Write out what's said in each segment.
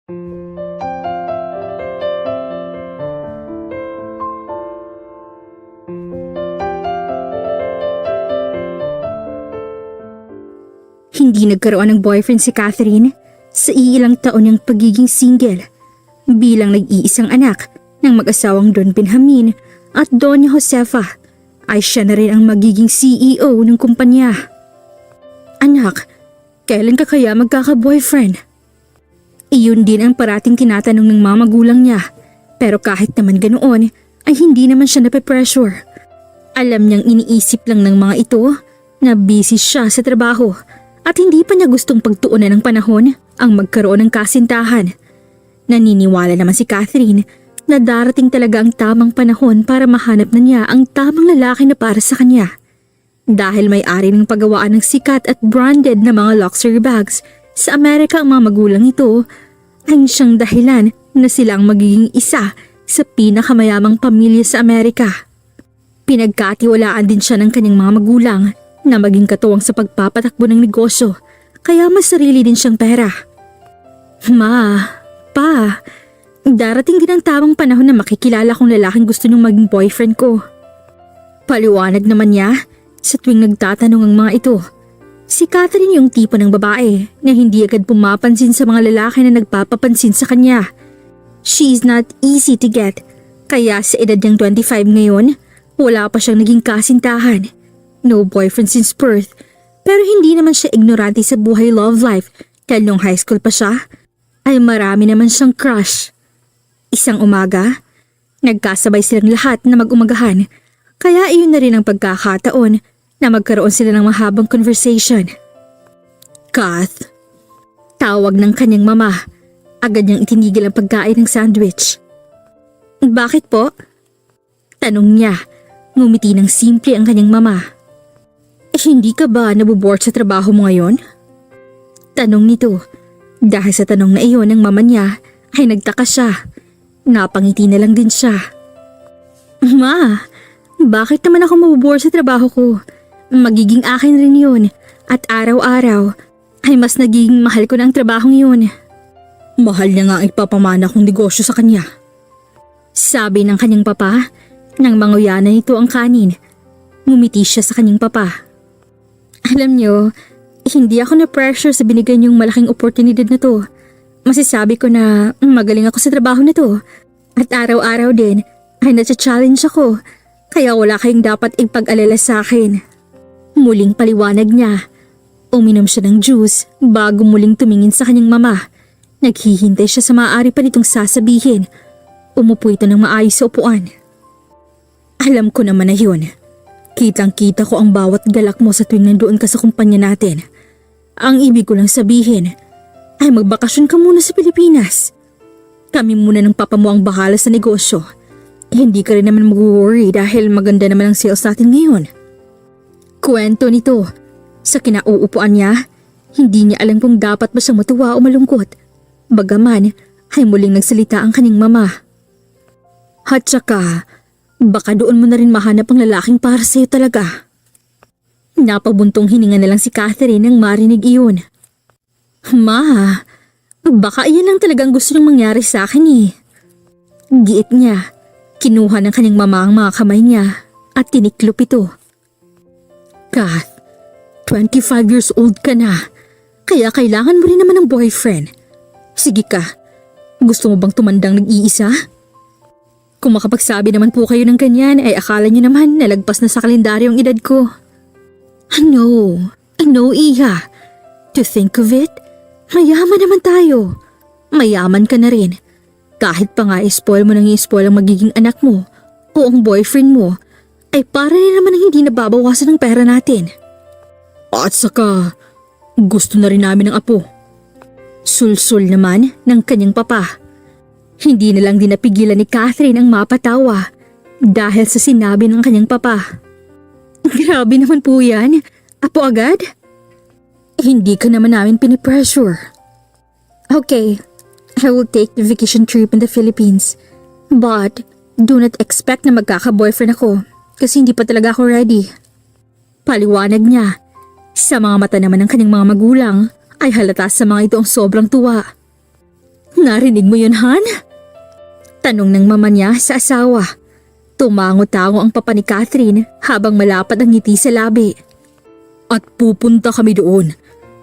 Hindi nagkaroon ng boyfriend si Catherine sa iilang taon niyang pagiging single bilang nag-iisang anak ng mag-asawang Don Benjamin at Doña Josefa ay siya na rin ang magiging CEO ng kumpanya. Anak, kailan ka kaya magkaka-boyfriend? Iyon din ang parating tinatanong ng mga magulang niya, pero kahit naman ganoon ay hindi naman siya nape-pressure. Alam niyang iniisip lang ng mga ito na busy siya sa trabaho at hindi pa niya gustong pagtuunan ng panahon ang magkaroon ng kasintahan. Naniniwala naman si Catherine na darating talaga ang tamang panahon para mahanap na niya ang tamang lalaki na para sa kanya. Dahil may-ari ng paggawaan ng sikat at branded na mga luxury bags sa Amerika ang mga magulang ito, ay siyang dahilan na sila ang magiging isa sa pinakamayamang pamilya sa Amerika. Pinagkatiwalaan din siya ng kanyang mga magulang na maging katuwang sa pagpapatakbo ng negosyo, kaya mas sarili din siyang pera. Ma, pa, darating din ang tamang panahon na makikilala kong lalaking gusto niyong maging boyfriend ko. Paliwanag naman niya sa tuwing nagtatanong ang mga ito. Si Catherine yung tipo ng babae na hindi agad pumapansin sa mga lalaki na nagpapapansin sa kanya. She is not easy to get, kaya sa edad niyang 25 ngayon, wala pa siyang naging kasintahan. No boyfriend since birth, pero hindi naman siya ignorante sa buhay love life dahil nung high school pa siya, ay marami naman siyang crush. Isang umaga, nagkasabay silang lahat na mag-umagahan, kaya iyon na rin ang pagkakataon na magkaroon sila ng mahabang conversation. Kath, tawag ng kanyang mama, agad niyang itinigil ang pagkain ng sandwich. Bakit po? Tanong niya, ngumiti ng simple ang kanyang mama. Hindi ka ba nabobored sa trabaho mo ngayon? Tanong nito. Dahil sa tanong na iyon ng mama niya ay nagtaka siya. Napangiti na lang din siya. Ma, bakit naman ako mabobored sa trabaho ko? Magiging akin rin yun at araw-araw ay mas nagiging mahal ko na ang trabahong yun. Mahal niya nga ang ipapamana kong negosyo sa kanya. Sabi ng kanyang papa nang manguyanan nito ang kanin. Ngumiti siya sa kanyang papa. Alam niyo, hindi ako na-pressure sa binigay niyong malaking oportunidad na to. Masasabi ko na magaling ako sa trabaho na to. At araw-araw din ay nasa-challenge ako, kaya wala kayong dapat ipag-alala sa akin. Muling paliwanag niya. Uminom siya ng juice bago muling tumingin sa kanyang mama. Naghihintay siya sa maaari pa nitong sasabihin. Umupo ito ng maayos sa upuan. Alam ko naman na yun. Kitang-kita ko ang bawat galak mo sa tuwing nandoon ka sa kumpanya natin. Ang ibig ko lang sabihin ay magbakasyon ka muna sa Pilipinas. Kami muna ng papa mo ang bahala sa negosyo. Hindi ka rin naman mag-worry dahil maganda naman ang sales natin ngayon. Kwento nito. Sa kinauupuan niya, hindi niya alam kung dapat ba siyang matuwa o malungkot. Bagaman ay muling nagsalita ang kanyang mama. At saka, baka doon mo na rin mahanap ang lalaking para sa'yo talaga. Napabuntong hininga na lang si Catherine nang marinig iyon. Ma, baka iyan lang talagang gusto niyang mangyari sa akin eh. Giit niya, kinuha ng kanyang mama ang mga kamay niya at tiniklop ito. Kath, 25 years old ka na, kaya kailangan mo rin naman ng boyfriend. Sige ka, gusto mo bang tumandang nag-iisa? Kung makapagsabi naman po kayo ng ganyan ay akala niyo naman nalagpas na sa kalendaryo ang edad ko. I know, Iha. To think of it, mayaman naman tayo. Mayaman ka na rin. Kahit pa nga i-spoil mo nang i-spoil ang magiging anak mo o ang boyfriend mo, ay para rin naman ang hindi nababawasan ng pera natin. At saka, gusto na rin namin ng apo. Sulsul naman ng kanyang papa. Hindi na lang din napigilan ni Catherine ang mapatawa dahil sa sinabi ng kanyang papa. Grabe naman po yan. Apo agad? Hindi ka naman namin pinipressure. Okay, I will take the vacation trip in the Philippines. But do not expect na magkaka-boyfriend ako kasi hindi pa talaga ako ready. Paliwanag niya. Sa mga mata naman ng kanyang mga magulang ay halata sa mga ito ang sobrang tuwa. Narinig mo yun, Han? Tanong ng mama niya sa asawa. Tumango-tango ang papa ni Catherine habang malapad ang ngiti sa labi. At pupunta kami doon.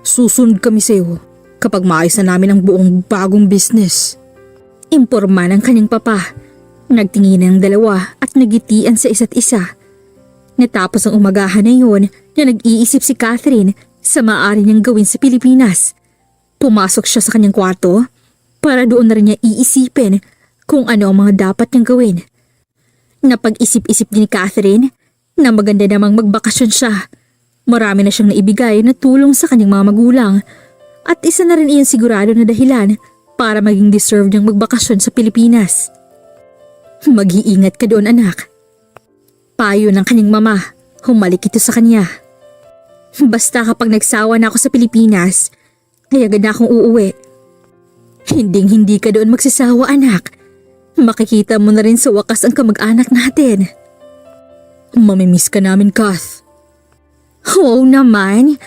Susunod kami sa iyo kapag maayos na namin ang buong bagong business. Imporma ng kanyang papa. Nagtingin ang dalawa at nagitian sa isa't isa. Natapos ang umagahan na yun na nag-iisip si Catherine sa maaari niyang gawin sa Pilipinas. Pumasok siya sa kanyang kwarto para doon na rin niya iisipin kung ano ang mga dapat niyang gawin. Napag-isip-isip din ni Catherine na maganda namang magbakasyon siya. Marami na siyang naibigay na tulong sa kanyang mga magulang at isa na rin iyon sigurado na dahilan para maging deserve niyang magbakasyon sa Pilipinas. Mag-iingat ka doon, anak. Payo ng kanyang mama, humalik ito sa kanya. Basta kapag nagsawa na ako sa Pilipinas, ay agad na akong uuwi. Hinding-hindi ka doon magsasawa, anak. Makikita mo na rin sa wakas ang kamag-anak natin. Mamimiss ka namin, Kath. Oo naman.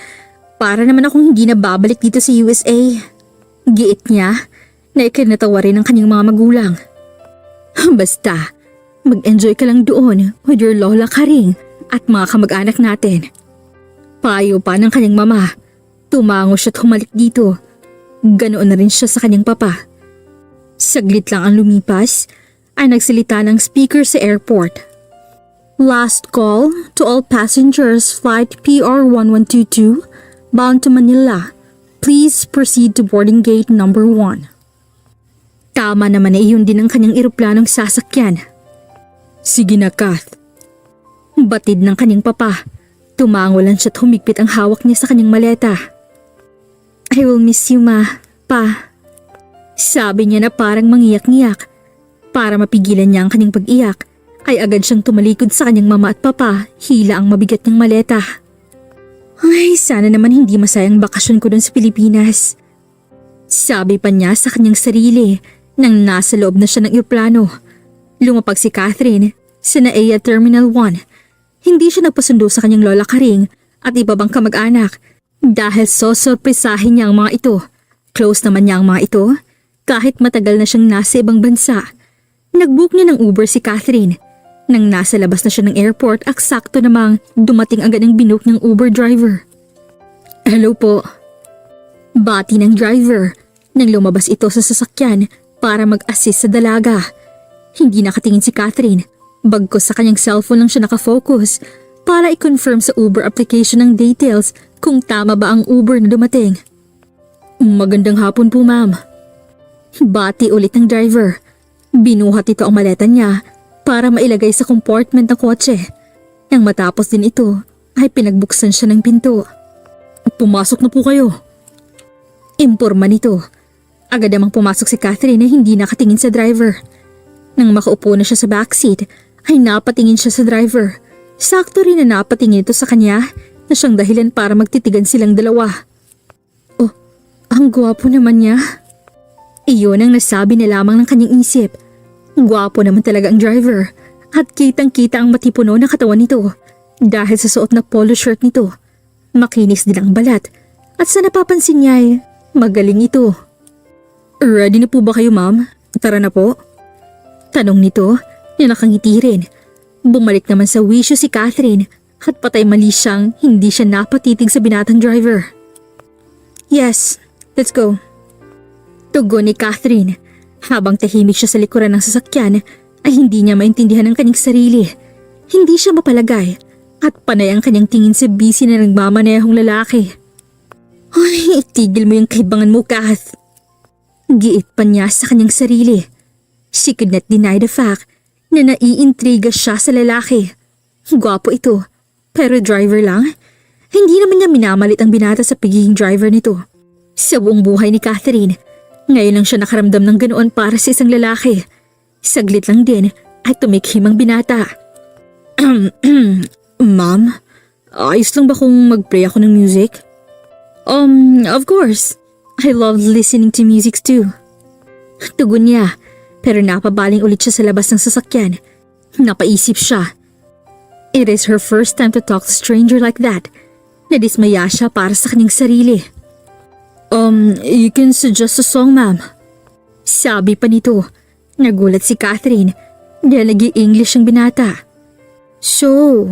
Para naman akong hindi na babalik dito sa USA. Giit niya na ikinatawa rin ng kanyang mga magulang. Basta, mag-enjoy ka lang doon with your lola Karing at mga kamag-anak natin. Payo pa ng kanyang mama. Tumango siya at humalik dito. Ganoon na rin siya sa kanyang papa. Saglit lang ang lumipas ay nagsalita ng speaker sa airport. Last call to all passengers flight PR1122 bound to Manila. Please proceed to boarding gate number 1. Tama naman na iyon din ang kanyang eroplanong sasakyan. Sige na, Kath. Batid ng kanyang papa. Tumango lang siya at humigpit ang hawak niya sa kanyang maleta. I will miss you, ma, pa. Sabi niya na parang mangiyak-ngiyak. Para mapigilan niya ang kanyang pag-iyak, ay agad siyang tumalikod sa kanyang mama at papa, hila ang mabigat niyang maleta. Ay, sana naman hindi masayang bakasyon ko doon sa Pilipinas. Sabi pa niya sa kanyang sarili nang nasa loob na siya ng eroplano. Lumapag si Catherine sa NAIA Terminal 1. Hindi siya nagpasundo sa kanyang lola Karing at iba bang kamag-anak dahil sosorpresahin niya ang mga ito. Close naman niya ang mga ito kahit matagal na siyang nasa ibang bansa. Nag-book niya ng Uber si Catherine. Nang nasa labas na siya ng airport, eksakto namang dumating agad ang binook ng Uber driver. Hello po. Bati ng driver nang lumabas ito sa sasakyan para mag-assist sa dalaga. Hindi nakatingin si Catherine, bagkus sa kanyang cellphone lang siya nakafocus para i-confirm sa Uber application ng details kung tama ba ang Uber na dumating. Magandang hapon po, ma'am. Bati ulit ng driver. Binuhat ito ang maleta niya para mailagay sa compartment ng kotse. Nang matapos din ito, ay pinagbuksan siya ng pinto. Pumasok na po kayo. Imporma nito. Agad namang pumasok si Catherine na hindi nakatingin sa driver. Nang makaupo na siya sa backseat, ay napatingin siya sa driver. Sakto rin na napatingin ito sa kanya na siyang dahilan para magtitigan silang dalawa. Oh, ang gwapo naman niya. Iyon ang nasabi na lamang ng kanyang isip. Gwapo naman talaga ang driver at kitang-kita ang matipuno na katawan nito dahil sa suot na polo shirt nito. Makinis din ang balat at sa napapansin niya ay magaling ito. Ready na po ba kayo, ma'am? Tara na po. Tanong nito na nakangiti rin. Bumalik naman sa wisyo si Catherine at patay mali siyang hindi siya napatitig sa binatang driver. Yes, let's go. Tugon ni Catherine. Habang tahimik siya sa likuran ng sasakyan ay hindi niya maintindihan ang kanyang sarili. Hindi siya mapalagay at panay ang kanyang tingin sa busy na nagmamanehong lalaki. Ay, itigil mo yung kaibangan mo, Kath. Giit pa niya sa kanyang sarili. She could not deny the fact na naiintriga siya sa lalaki. Gwapo ito, pero driver lang. Hindi naman niya minamalit ang binata sa pagiging driver nito. Sa buong buhay ni Catherine, ngayon lang siya nakaramdam ng ganoon para sa isang lalaki. Saglit lang din ay tumikhim ang binata. Ma'am, ayos lang ba kung mag-play ako ng music? Of course. I love listening to music too. Tugon niya, pero napabaling ulit siya sa labas ng sasakyan. Napaisip siya. It is her first time to talk to a stranger like that. Nadismaya siya para sa kanyang sarili. You can suggest a song, ma'am. Sabi pa nito, nagulat si Catherine dahil nag-i-English ang binata. So,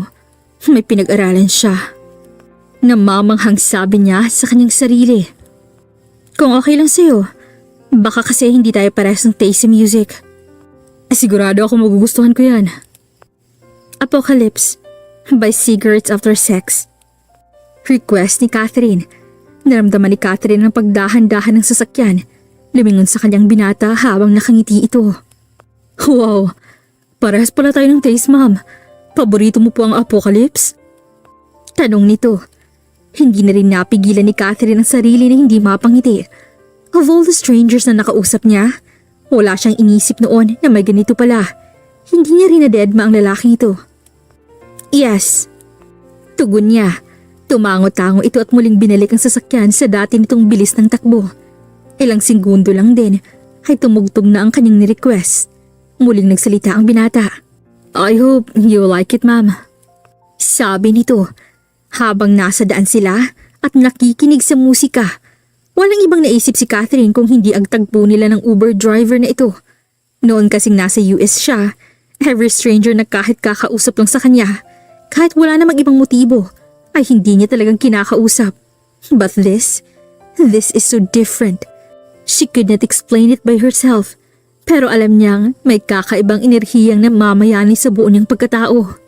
may pinag-aralan siya. Namamanghang sabi niya sa kanyang sarili. Kung okay lang sa'yo, baka kasi hindi tayo parehas ng taste sa music. Sigurado ako magugustuhan ko yan. Apocalypse by Cigarettes After Sex. Request ni Catherine. Naramdaman ni Catherine ang pagdahan-dahan ng sasakyan. Lumingon sa kanyang binata habang nakangiti ito. Wow, parehas pala tayo ng taste, ma'am. Paborito mo po ang Apocalypse? Tanong nito. Hindi na rin napigilan ni Catherine ang sarili na hindi mapangiti. Of all the strangers na nakausap niya, wala siyang inisip noon na may ganito pala. Hindi niya rin na-deadma ang lalaking ito. Yes. Tugon niya. Tumango-tango ito at muling binalik ang sasakyan sa dati nitong bilis ng takbo. Ilang segundo lang din ay tumugtog na ang kanyang ni-request. Muling nagsalita ang binata. I hope you like it, ma'am. Sabi nito. Habang nasa daan sila at nakikinig sa musika, walang ibang naisip si Catherine kung hindi ang tagpo nila ng Uber driver na ito. Noon kasing nasa US siya, every stranger na kahit kakausap lang sa kanya, kahit wala namang ibang motibo, ay hindi niya talagang kinakausap. But this is so different. She could not explain it by herself, pero alam niyang may kakaibang enerhiyang namamayani sa buo niyang pagkatao.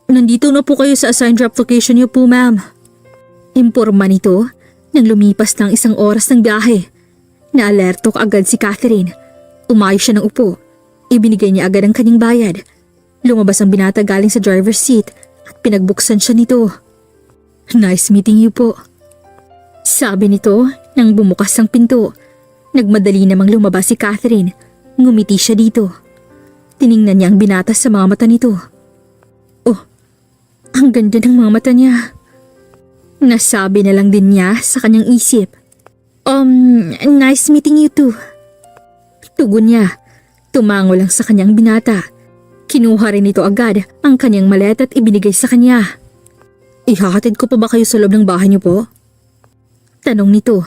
Nandito na po kayo sa assigned drop location niyo po, ma'am. Imporma nito nang lumipas ng 1 oras ng biyahe. Naalerto agad si Catherine. Umayos siya ng upo. Ibinigay niya agad ang kanyang bayad. Lumabas ang binata galing sa driver's seat at pinagbuksan siya nito. Nice meeting you po. Sabi nito nang bumukas ang pinto. Nagmadali namang lumabas si Catherine. Ngumiti siya dito. Tiningnan niya ang binata sa mga mata nito. Ang ganda ng mga mata niya. Nasabi na lang din niya sa kanyang isip. Nice meeting you too. Tugon niya. Tumango lang sa kanyang binata. Kinuha rin nito agad ang kanyang maleta at ibinigay sa kanya. Ihahatid ko pa ba kayo sa loob ng bahay niyo po? Tanong nito.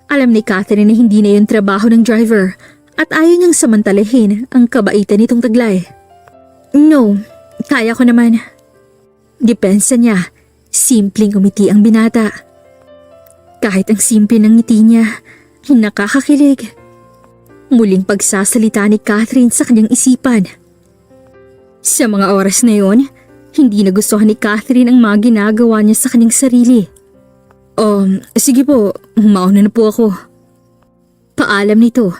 Alam ni Catherine na hindi na yun trabaho ng driver at ayaw niyang samantalahin ang kabaitan nitong taglay. No, kaya ko naman. Depensa niya, simpleng umiti ang binata. Kahit ang simple ng ngiti niya, nakakakilig. Muling pagsasalita ni Catherine sa kanyang isipan. Sa mga oras na yon, hindi nagustuhan ni Catherine ang mga ginagawa niya sa kanyang sarili. Sige po, mauna na po ako. Paalam nito,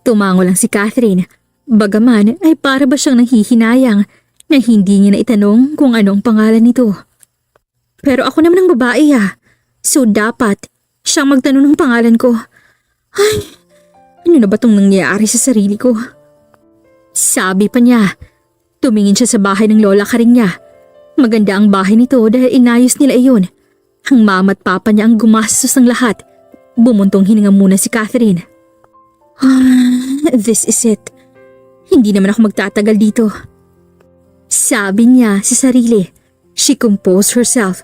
tumango lang si Catherine. Bagaman ay para ba siyang nanghihinayang na hindi niya na itanong kung ano ang pangalan nito. Pero ako naman ang babae so dapat siyang magtanong ng pangalan ko. Ay, ano na ba itong nangyayari sa sarili ko? Sabi pa niya, tumingin siya sa bahay ng lola ka rin niya. Maganda ang bahay nito dahil inayos nila iyon. Ang mama at papa niya ang gumastos ng lahat. Bumuntong hininga muna si Catherine. This is it. Hindi naman ako magtatagal dito. Sabi niya sa sarili. She composed herself.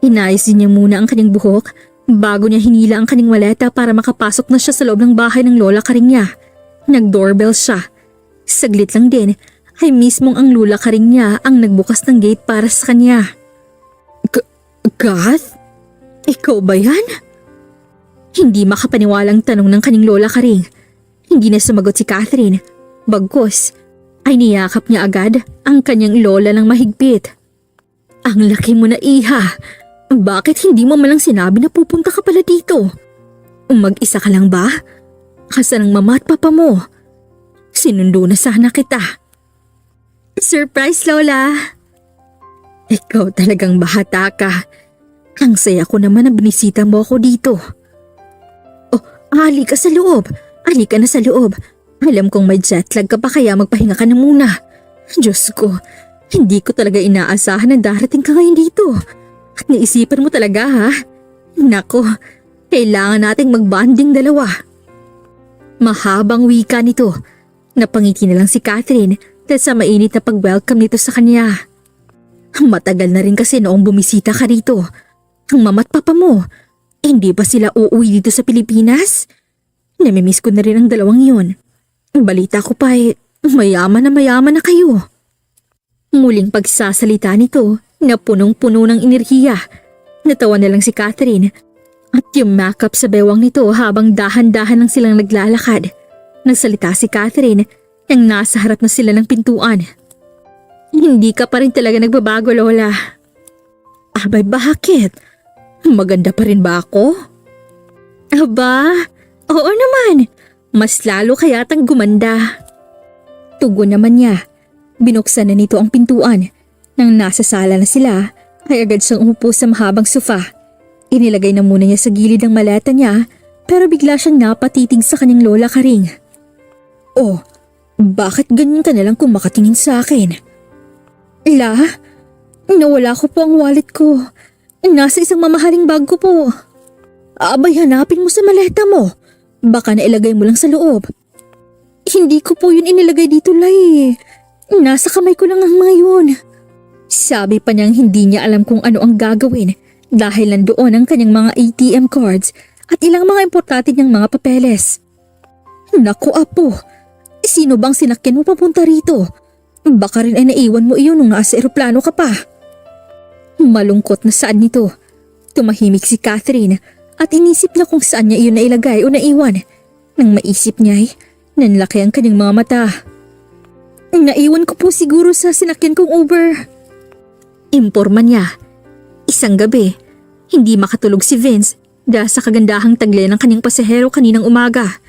Inayos din niya muna ang kanyang buhok bago niya hinila ang kanyang maleta para makapasok na siya sa loob ng bahay ng lola ka rin niya. Nag-doorbell siya. Saglit lang din ay mismong ang lula ka rin niya ang nagbukas ng gate para sa kanya. Gath? Ikaw ba yan? Hindi makapaniwalang tanong ng kanyang lola ka rin. Hindi na sumagot si Catherine. Bagkus ay niyakap niya agad ang kanyang lola ng mahigpit. Ang laki mo na, iha. Bakit hindi mo malang sinabi na pupunta ka pala dito? Mag-isa ka lang ba? Asan ang mama at papa mo? Sinundo na sana kita. Surprise, Lola! Ikaw talagang bahata ka. Ang saya ko naman na binisita mo ako dito. Oh, halika sa loob. Halika na sa loob. Alam kong may jetlag ka pa kaya magpahinga ka na muna. Diyos ko, hindi ko talaga inaasahan na darating ka ngayon dito. At naisipan mo talaga, ha? Nako, kailangan nating magbanding dalawa. Mahabang wika nito. Napangiti na lang si Catherine dahil sa mainit na pag-welcome nito sa kanya. Matagal na rin kasi noong bumisita ka rito. Ang mama at papa mo, hindi ba sila uuwi dito sa Pilipinas? Namimiss ko na rin ang dalawang yun. Balita ko pa mayaman na kayo. Muling pagsasalita nito na punong-puno ng enerhiya. Natawa na lang si Catherine at yumakap sa bewang nito habang dahan-dahan lang silang naglalakad. Nagsalita si Catherine nang nasa harap na sila ng pintuan. Hindi ka pa rin talaga nagbabago, Lola. Abay, bakit? Maganda pa rin ba ako? Aba, oo naman. Mas lalo kayatang gumanda. Tugon naman niya. Binuksan na nito ang pintuan. Nang nasa sala na sila, ay agad siyang umupo sa mahabang sofa. Inilagay na muna niya sa gilid ang maleta niya, pero bigla siyang napatitig sa kanyang lola Karing. Oh, bakit ganyan ka nalang kung makatingin sa akin? La, nawala ko po ang wallet ko. Nasa isang mamahaling bag ko po. Abay, hanapin mo sa maleta mo. Baka nailagay mo lang sa loob. Hindi ko po yun inilagay dito, Lai. Nasa kamay ko lang ang mga yun. Sabi pa niyang hindi niya alam kung ano ang gagawin dahil nandoon ang kanyang mga ATM cards at ilang mga importante niyang mga papeles. Naku, Apo. Sino bang sinakyan mo papunta rito? Baka rin ay naiwan mo iyon nung nasa eroplano ka pa. Malungkot na saan nito. Tumahimik si Catherine at inisip niya kung saan niya iyon nailagay o naiwan. Nang maisip niya nanlaki ang kanyang mga mata. Naiwan ko po siguro sa sinakyan kong Uber. Imporma niya. Isang gabi, hindi makatulog si Vince dahil sa kagandahang taglay ng kanyang pasahero kaninang umaga.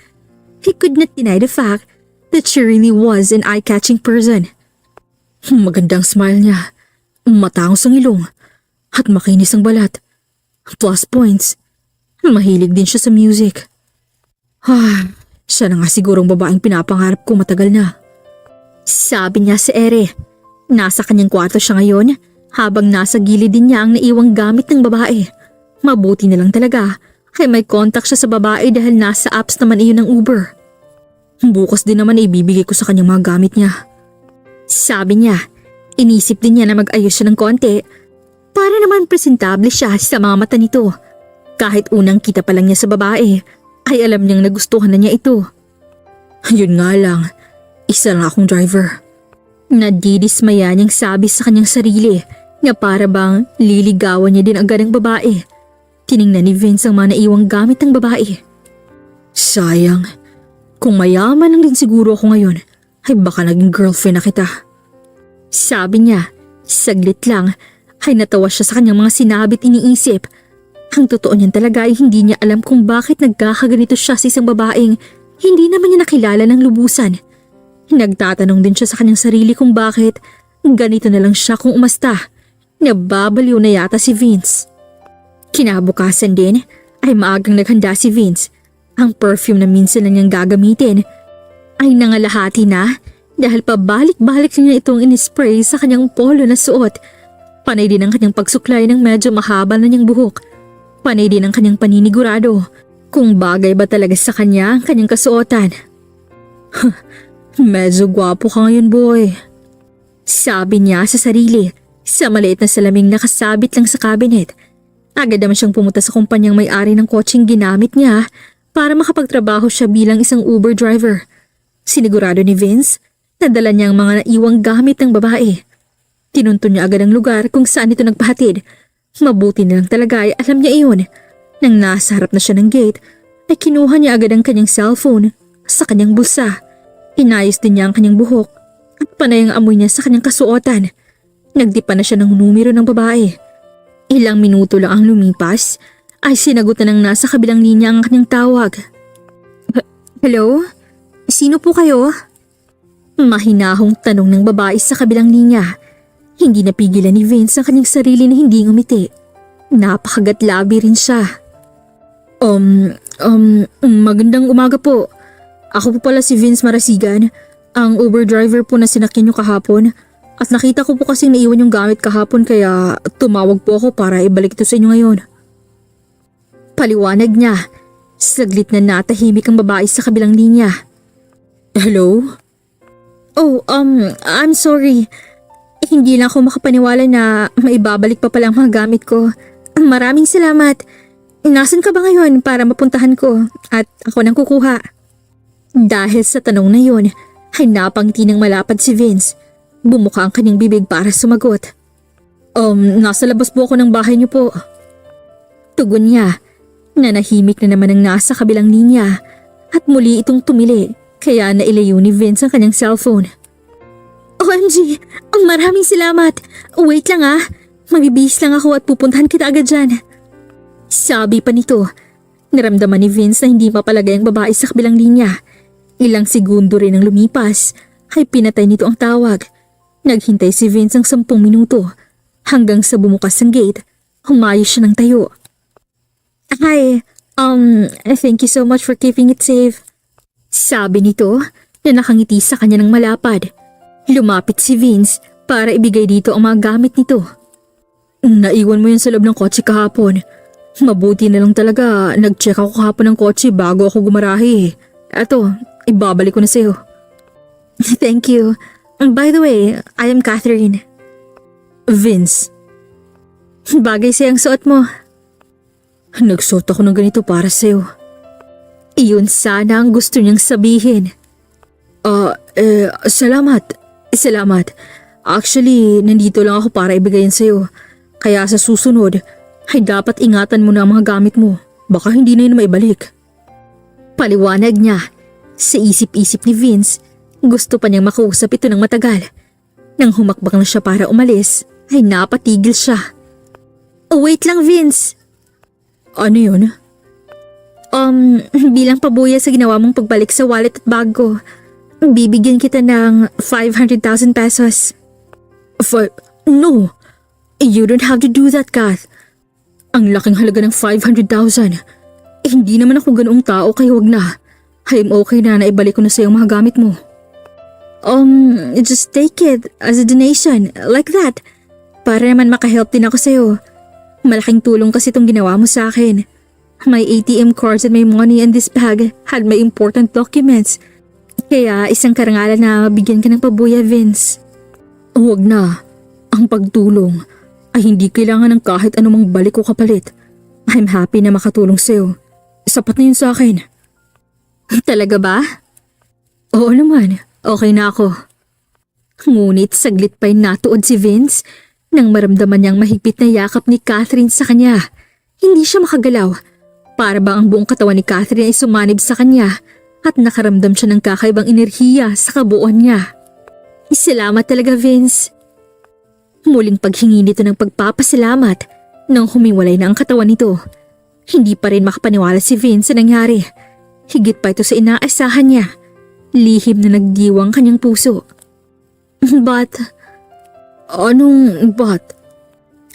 He could not deny the fact that she really was an eye-catching person. Magandang smile niya, matangos ang ilong, at makinis ang balat. Plus points, mahilig din siya sa music. Siya na nga sigurong babaeng pinapangarap ko matagal na. Sabi niya sa ere, nasa kanyang kwarto siya ngayon habang nasa gilid din niya ang naiwang gamit ng babae. Mabuti na lang talaga ay may contact siya sa babae dahil nasa apps naman iyon ng Uber. Bukas din naman ibibigay ko sa kanyang mga gamit niya. Sabi niya, inisip din niya na mag-ayos siya ng konti para naman presentable siya sa mga mata nito. Kahit unang kita pa lang niya sa babae, ay alam niyang nagustuhan na niya ito. Yun nga lang, isa lang akong driver. Nadidismaya niyang sabi sa kanyang sarili na para bang liligawan niya din agad ang babae. Tiningnan ni Vince ang mga naiwang gamit ng babae. Sayang, kung mayaman lang din siguro ako ngayon, ay baka naging girlfriend na kita. Sabi niya, saglit lang, ay natawa siya sa kanyang mga sinabi at iniisip. Ang totoo niyan talaga ay hindi niya alam kung bakit nagkakaganito siya sa isang babaeng hindi naman niya nakilala ng lubusan. Nagtatanong din siya sa kanyang sarili kung bakit ganito na lang siya kung umasta. Nababaliw na yata si Vince. Kinabukasan din ay maagang naghanda si Vince. Ang perfume na minsan na niyang gagamitin ay nangalahati na dahil pabalik-balik niya itong inispray sa kanyang polo na suot. Panay din ang kanyang pagsuklay ng medyo mahaba na niyang buhok. Panay din ang kanyang paninigurado kung bagay ba talaga sa kanya ang kanyang kasuotan. Medyo gwapo ka ngayon, boy. Sabi niya sa sarili sa maliit na salaming nakasabit lang sa cabinet. Agad naman siyang pumunta sa kumpanyang may-ari ng kotseng ginamit niya para makapagtrabaho siya bilang isang Uber driver. Sinigurado ni Vince na dala niya ang mga naiwang gamit ng babae. Tinunto niya agad ang lugar kung saan ito nagpahatid. Mabuti na lang talaga ay alam niya iyon. Nang nasa harap na siya ng gate, ay kinuha niya agad ang kanyang cellphone sa kanyang bulsa. Inayos din niya ang kanyang buhok at panay ang amoy niya sa kanyang kasuotan. Nagdipa na siya ng numero ng babae. Ilang minuto lang ang lumipas ay sinagot na ng nasa kabilang linya ang kanyang tawag. Hello? Sino po kayo? Mahinahong tanong ng babae sa kabilang linya. Hindi napigilan ni Vince ang kanyang sarili na hindi ngumiti. Napakagatlabi rin siya. Magandang umaga po. Ako po pala si Vince Marasigan, ang Uber driver po na sinakyan niyo kahapon. At nakita ko po kasing naiwan yung gamit kahapon kaya tumawag po ako para ibalik ito sa inyo ngayon. Paliwanag niya. Saglit na natahimik ang babae sa kabilang linya. Hello? Oh, I'm sorry. Hindi lang ako makapaniwala na maibabalik pa pala ang mga gamit ko. Maraming salamat. Nasaan ka ba ngayon para mapuntahan ko at ako nang kukuha? Dahil sa tanong na yon, ay napangti ng malapad si Vince. Bumuka ang kanyang bibig para sumagot. Nasa labas po ako ng bahay niyo po. Tugon niya. Nanahimik na naman ang nasa kabilang linya at muli itong tumili kaya nailayo ni Vince ang kanyang cellphone. OMG! Maraming salamat! Wait lang ah! Mabibihis lang ako at pupuntahan kita agad dyan. Sabi pa nito. Naramdaman ni Vince na hindi mapalagay ang babae sa kabilang linya. Ilang segundo rin ang lumipas ay pinatay nito ang tawag. Naghintay si Vince ng 10 minuto hanggang sa bumukas ang gate. Humayo siya ng tayo. Hi, thank you so much for keeping it safe. Sabi nito na nakangiti sa kanya ng malapad. Lumapit si Vince para ibigay dito ang mga gamit nito. Naiwan mo yun sa loob ng kotse kahapon. Mabuti na lang talaga nag-check ako kahapon ng kotse bago ako gumarahe. Eto, ibabalik ko na sa'yo. Thank you. By the way, I am Catherine. Vince. Bagay sa'yo ang suot mo. Nagsuot ako ng ganito para sa'yo. Iyon sana ang gusto niyang sabihin. Salamat. Salamat. Actually, nandito lang ako para ibigay yan sa'yo. Kaya sa susunod, ay dapat ingatan mo na ang mga gamit mo. Baka hindi na yun maibalik. Paliwanag niya. Sa isip-isip ni Vince, gusto pa niyang makausap ito ng matagal. Nang humakbang na siya para umalis, ay napatigil siya. Wait lang Vince. Ano yun? Bilang pabuya sa ginawa mong pagbalik sa wallet at bag ko, bibigyan kita ng 500,000 pesos. No! You don't have to do that, Kath. Ang laking halaga ng 500,000. Hindi naman ako ganoong tao kaya wag na. I'm okay na naibalik ko na sa iyong mga gamit mo. Just take it as a donation, like that. Para naman makahelp din ako sa'yo. Malaking tulong kasi itong ginawa mo sa akin. My ATM cards and my money in this bag had my important documents. Kaya isang karangalan na bigyan ka ng pabuya, Vince. Huwag na. Ang pagtulong ay hindi kailangan ng kahit anumang balik o kapalit. I'm happy na makatulong sa'yo. Sapat na yun sa akin. Talaga ba? Oo naman, okay na ako. Ngunit saglit pa'y natuod si Vince nang maramdaman niyang mahigpit na yakap ni Catherine sa kanya. Hindi siya makagalaw. Para bang ang buong katawan ni Catherine ay sumanib sa kanya at nakaramdam siya ng kakaibang enerhiya sa kabuuan niya. Salamat talaga, Vince. Muling paghingi nito ng pagpapasalamat nang humiwalay na ang katawan nito. Hindi pa rin makapaniwala si Vince sa nangyari. Higit pa ito sa inaasahan niya. Lihim na nagdiwang kanyang puso. But? Anong but?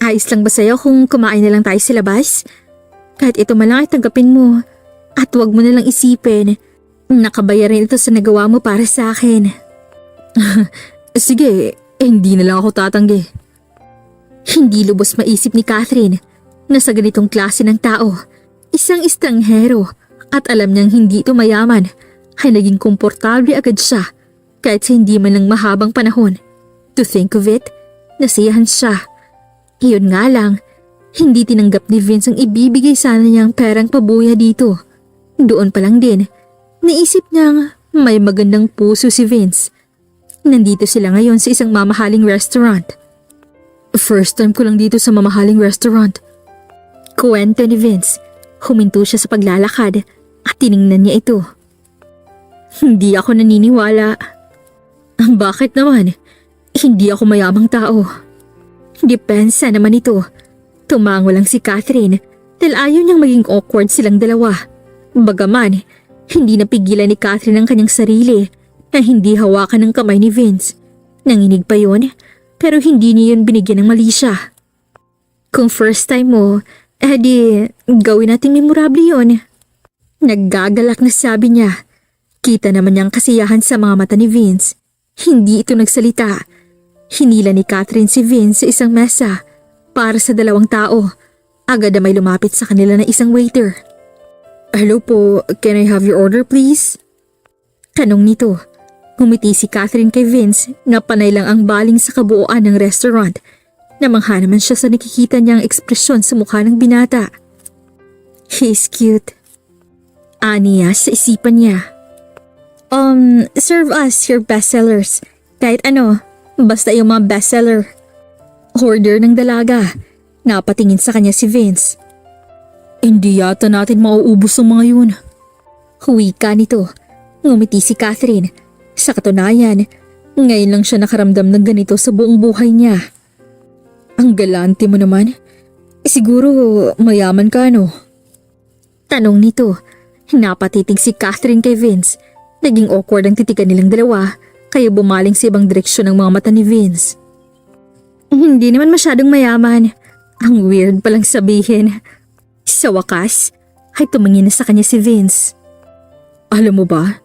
Ayos lang ba sa'yo kung kumain na lang tayo sa labas? Kahit ito man lang ay tanggapin mo. At huwag mo na lang isipin. Nakabayaran ito sa nagawa mo para sa akin. Sige, hindi na lang ako tatanggi. Hindi lubos maisip ni Catherine na sa ganitong klase ng tao, isang estranghero at alam niyang hindi ito mayaman, ay naging komportable agad siya kahit sa hindi man lang mahabang panahon. To think of it, nasiyahan siya. Iyon nga lang, hindi tinanggap ni Vince ang ibibigay sana niyang perang pabuya dito. Doon pa lang din, naisip niyang may magandang puso si Vince. Nandito sila ngayon sa isang mamahaling restaurant. First time ko lang dito sa mamahaling restaurant. Kuwento ni Vince. Huminto siya sa paglalakad at tiningnan niya ito. Hindi ako naniniwala. Bakit naman? Hindi ako mayamang tao. Depensa naman ito. Tumango lang si Catherine dahil ayaw niyang maging awkward silang dalawa. Bagaman, hindi napigilan ni Catherine ang kanyang sarili na hindi hawakan ng kamay ni Vince. Nanginig pa yun, pero hindi niya yun binigyan ng mali siya. Kung first time mo, di gawin natin memorable yun. Naggagalak na sabi niya. Kita naman niyang kasiyahan sa mga mata ni Vince. Hindi ito nagsalita. Hinila ni Catherine si Vince sa isang mesa para sa 2 tao. Agad na may lumapit sa kanila na isang waiter. Hello po, can I have your order please? Tanong nito. Ngumiti si Catherine kay Vince na panay lang ang baling sa kabuuan ng restaurant. Namangha naman siya sa nakikita niyang ekspresyon sa mukha ng binata. He's cute. Aniya sa isipan niya. Serve us your bestsellers. Kahit ano, basta yung mga bestseller. Order ng dalaga. Napatingin sa kanya si Vince. Hindi yata natin mauubos ang mga yun. Wika nito. Ngumiti si Catherine. Sa katunayan, ngayon lang siya nakaramdam ng ganito sa buong buhay niya. Ang galante mo naman. Siguro mayaman ka, no? Tanong nito. Napatitig si Catherine kay Vince. Naging awkward ang titigan nilang dalawa, kaya bumaling sa ibang direksyon ng mga mata ni Vince. Hindi naman masyadong mayaman. Ang weird palang sabihin. Sa wakas, ay tumingin na sa kanya si Vince. Alam mo ba,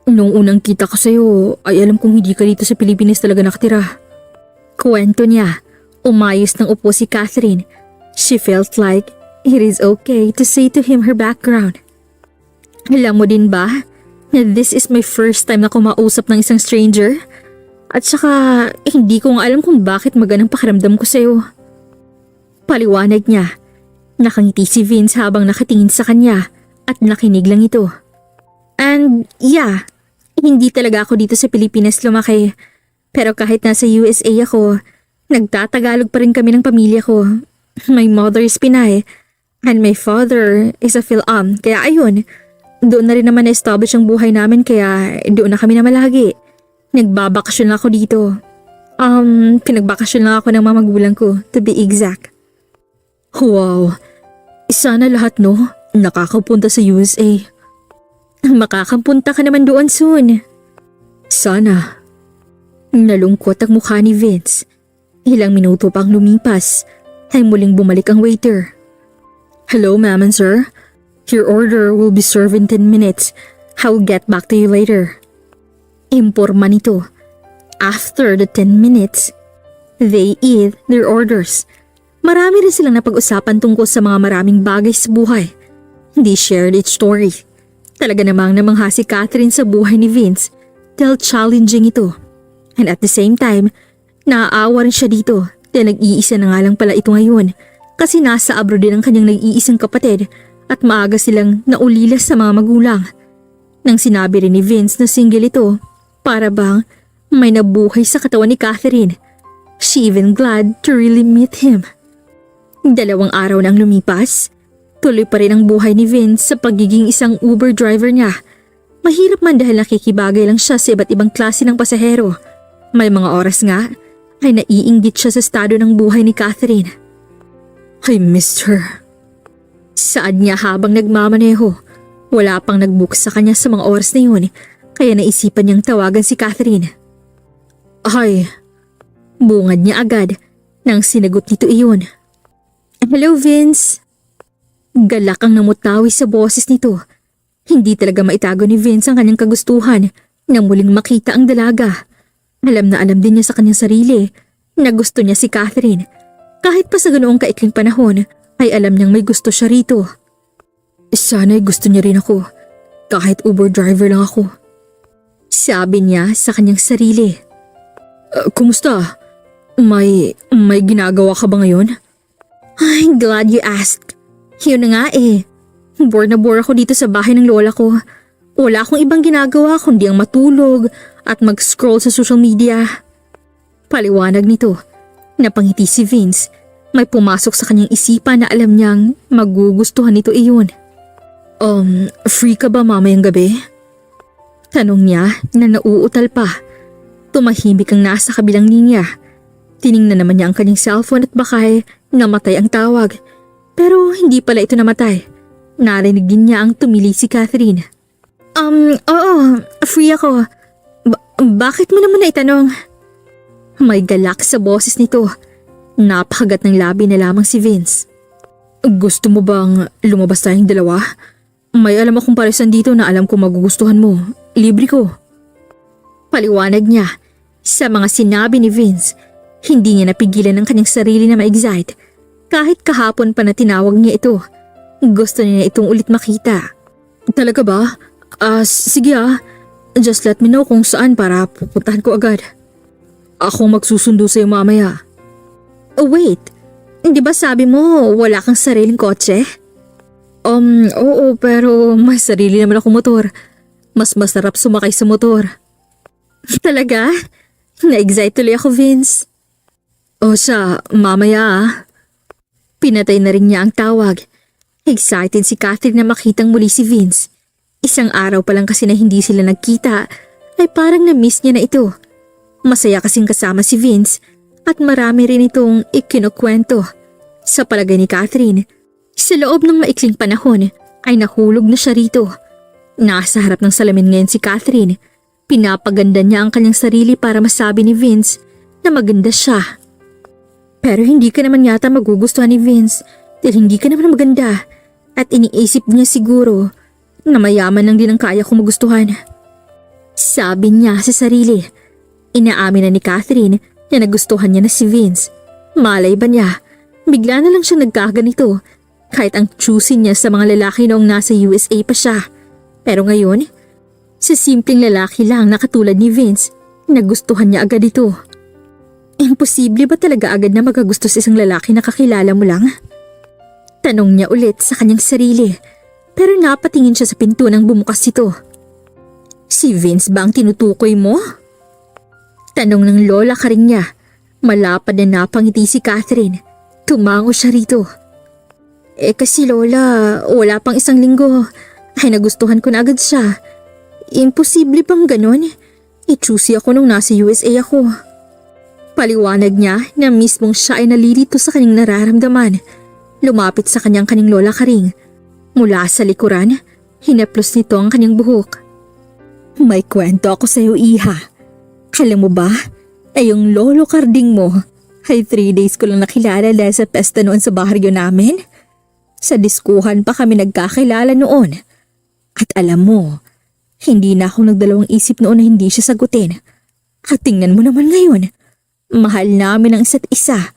nung unang kita ko sa'yo, ay alam kong hindi ka dito sa Pilipinas talaga nakatira. Kwento niya, umayos ng upo si Catherine. She felt like it is okay to say to him her background. Alam mo din ba, na this is my first time na kumausap ng isang stranger? At saka, hindi ko nga alam kung bakit maganang pakiramdam ko sa'yo. Paliwanag niya. Nakangiti si Vince habang nakatingin sa kanya at nakinig lang ito. And yeah, hindi talaga ako dito sa Pilipinas lumaki. Pero kahit nasa USA ako, nagtatagalog pa rin kami ng pamilya ko. My mother is Pinay and my father is a Phil-Am. Kaya ayun, doon na rin naman na-establish ang buhay namin kaya doon na kami na malagi. Nagbabakasyon lang ako dito. Pinagbakasyon lang ako ng mga magulang ko, to be exact. Wow, sana lahat no, nakakapunta sa USA. Makakapunta ka naman doon soon. Sana. Nalungkot ang mukha ni Vince. Ilang minuto pang lumipas, ay muling bumalik ang waiter. Hello, ma'am and sir. Your order will be served in 10 minutes. I will get back to you later. Imporma nito. After the 10 minutes, they eat their orders. Marami rin silang napag-usapan tungkol sa mga maraming bagay sa buhay. They shared each story. Talaga namang namangha si Catherine sa buhay ni Vince dahil challenging ito. And at the same time, naaawa rin siya dito dahil nag-iisa na nga lang pala ito ngayon kasi nasa abroad din ang kanyang nag-iisang kapatid at maaga silang naulilas sa mga magulang. Nang sinabi rin ni Vince na single ito, para bang may nabuhay sa katawan ni Catherine. She even glad to really meet him. 2 araw nang lumipas, tuloy pa rin ang buhay ni Vince sa pagiging isang Uber driver niya. Mahirap man dahil nakikibagay lang siya sa iba't ibang klase ng pasahero. May mga oras nga ay naiinggit siya sa estado ng buhay ni Catherine. I missed her. Saad niya habang nagmamaneho. Wala pang nag-book sa kanya sa mga oras na yun, kaya naisipan niyang tawagan si Catherine. Ay, bungad niya agad nang sinagot nito iyon. Hello, Vince. Galak ang namutawi sa boses nito. Hindi talaga maitago ni Vince ang kanyang kagustuhan na muling makita ang dalaga. Alam na alam din niya sa kanyang sarili na gusto niya si Catherine. Kahit pa sa ganoong kaikling panahon, ay alam niyang may gusto siya rito. Sana'y gusto niya rin ako, kahit Uber driver lang ako. Sabi niya sa kanyang sarili. Kumusta? May ginagawa ka ba ngayon? I'm glad you asked. Yun na nga eh. Bored na bore ako dito sa bahay ng lola ko. Wala akong ibang ginagawa kundi ang matulog at mag-scroll sa social media. Paliwanag nito. Napangiti si Vince. May pumasok sa kanyang isipan na alam niyang magugustuhan nito iyon. Free ka ba mamayang gabi? Tanong niya na nauutal pa. Tumahimik ang nasa kabilang linya. Tiningnan naman niya ang kanyang cellphone at bakay namatay ang tawag. Pero hindi pala ito namatay. Narinig din niya ang tumili si Catherine. Oo, free ako. Bakit mo naman naitanong? May galak sa boses nito. Napakagat ng labi na lamang si Vince. Gusto mo bang lumabas tayong dalawa? May alam akong parisan dito na alam ko magugustuhan mo. Libre ko. Paliwanag niya. Sa mga sinabi ni Vince, hindi niya napigilan ang kanyang sarili na ma-excite. Kahit kahapon pa na tinawag niya ito. Gusto niya itong ulit makita. Talaga ba? Sige ah. Just let me know kung saan para pupuntahan ko agad. Ako magsusundo sa'yo mamaya. Oh wait, di ba sabi mo wala kang sariling kotse? Oo, pero may sarili naman akong motor. Mas masarap sumakay sa motor. Talaga? Na-excite tuloy ako, Vince. O siya, mamaya ah. Pinatay na rin niya ang tawag. Excited si Catherine na makitang muli si Vince. Isang araw pa lang kasi na hindi sila nagkita, ay parang na-miss niya na ito. Masaya kasing kasama si Vince at marami rin itong ikinukwento. Sa palagay ni Catherine, sa loob ng maikling panahon ay nahulog na siya rito. Nasa harap ng salamin ngayon si Catherine. Pinapaganda niya ang kanyang sarili para masabi ni Vince na maganda siya. Pero hindi ka naman yata magugustuhan ni Vince dahil hindi ka naman maganda at iniisip niya siguro na mayaman lang din ang kaya kong magustuhan. Sabi niya sa sarili. Inaamin na ni Catherine na nagustuhan niya na si Vince. Malay ba niya, bigla na lang siya nagkaganito kahit ang choosy niya sa mga lalaki noong nasa USA pa siya. Pero ngayon, sa simpleng lalaki lang na katulad ni Vince, nagustuhan niya agad ito. Imposible ba talaga agad na magagusto sa isang lalaki na kakilala mo lang? Tanong niya ulit sa kanyang sarili, pero napatingin siya sa pinto nang bumukas ito. Si Vince ba ang tinutukoy mo? Tanong ng lola ka rin niya. Malapad na napangiti si Catherine. Tumango siya rito. Kasi lola, wala pang isang linggo. Ay nagustuhan ko na agad siya. Imposible bang ganon? I-choosy ako nung nasa USA ako. Paliwanag niya na mismong siya ay nalilito sa kanyang nararamdaman. Lumapit sa kanyang lola Karing. Mula sa likuran, hinaplos nito ang kanyang buhok. May kwento ako sa iyo, iha. Alam mo ba, ay yung lolo Karding mo ay 3 days ko lang nakilala dahil sa pesta noon sa baryo namin. Sa diskuhan pa kami nagkakilala noon. At alam mo, hindi na ako nagdalawang isip noon na hindi siya sagutin. At tingnan mo naman ngayon, mahal namin ang isa't isa.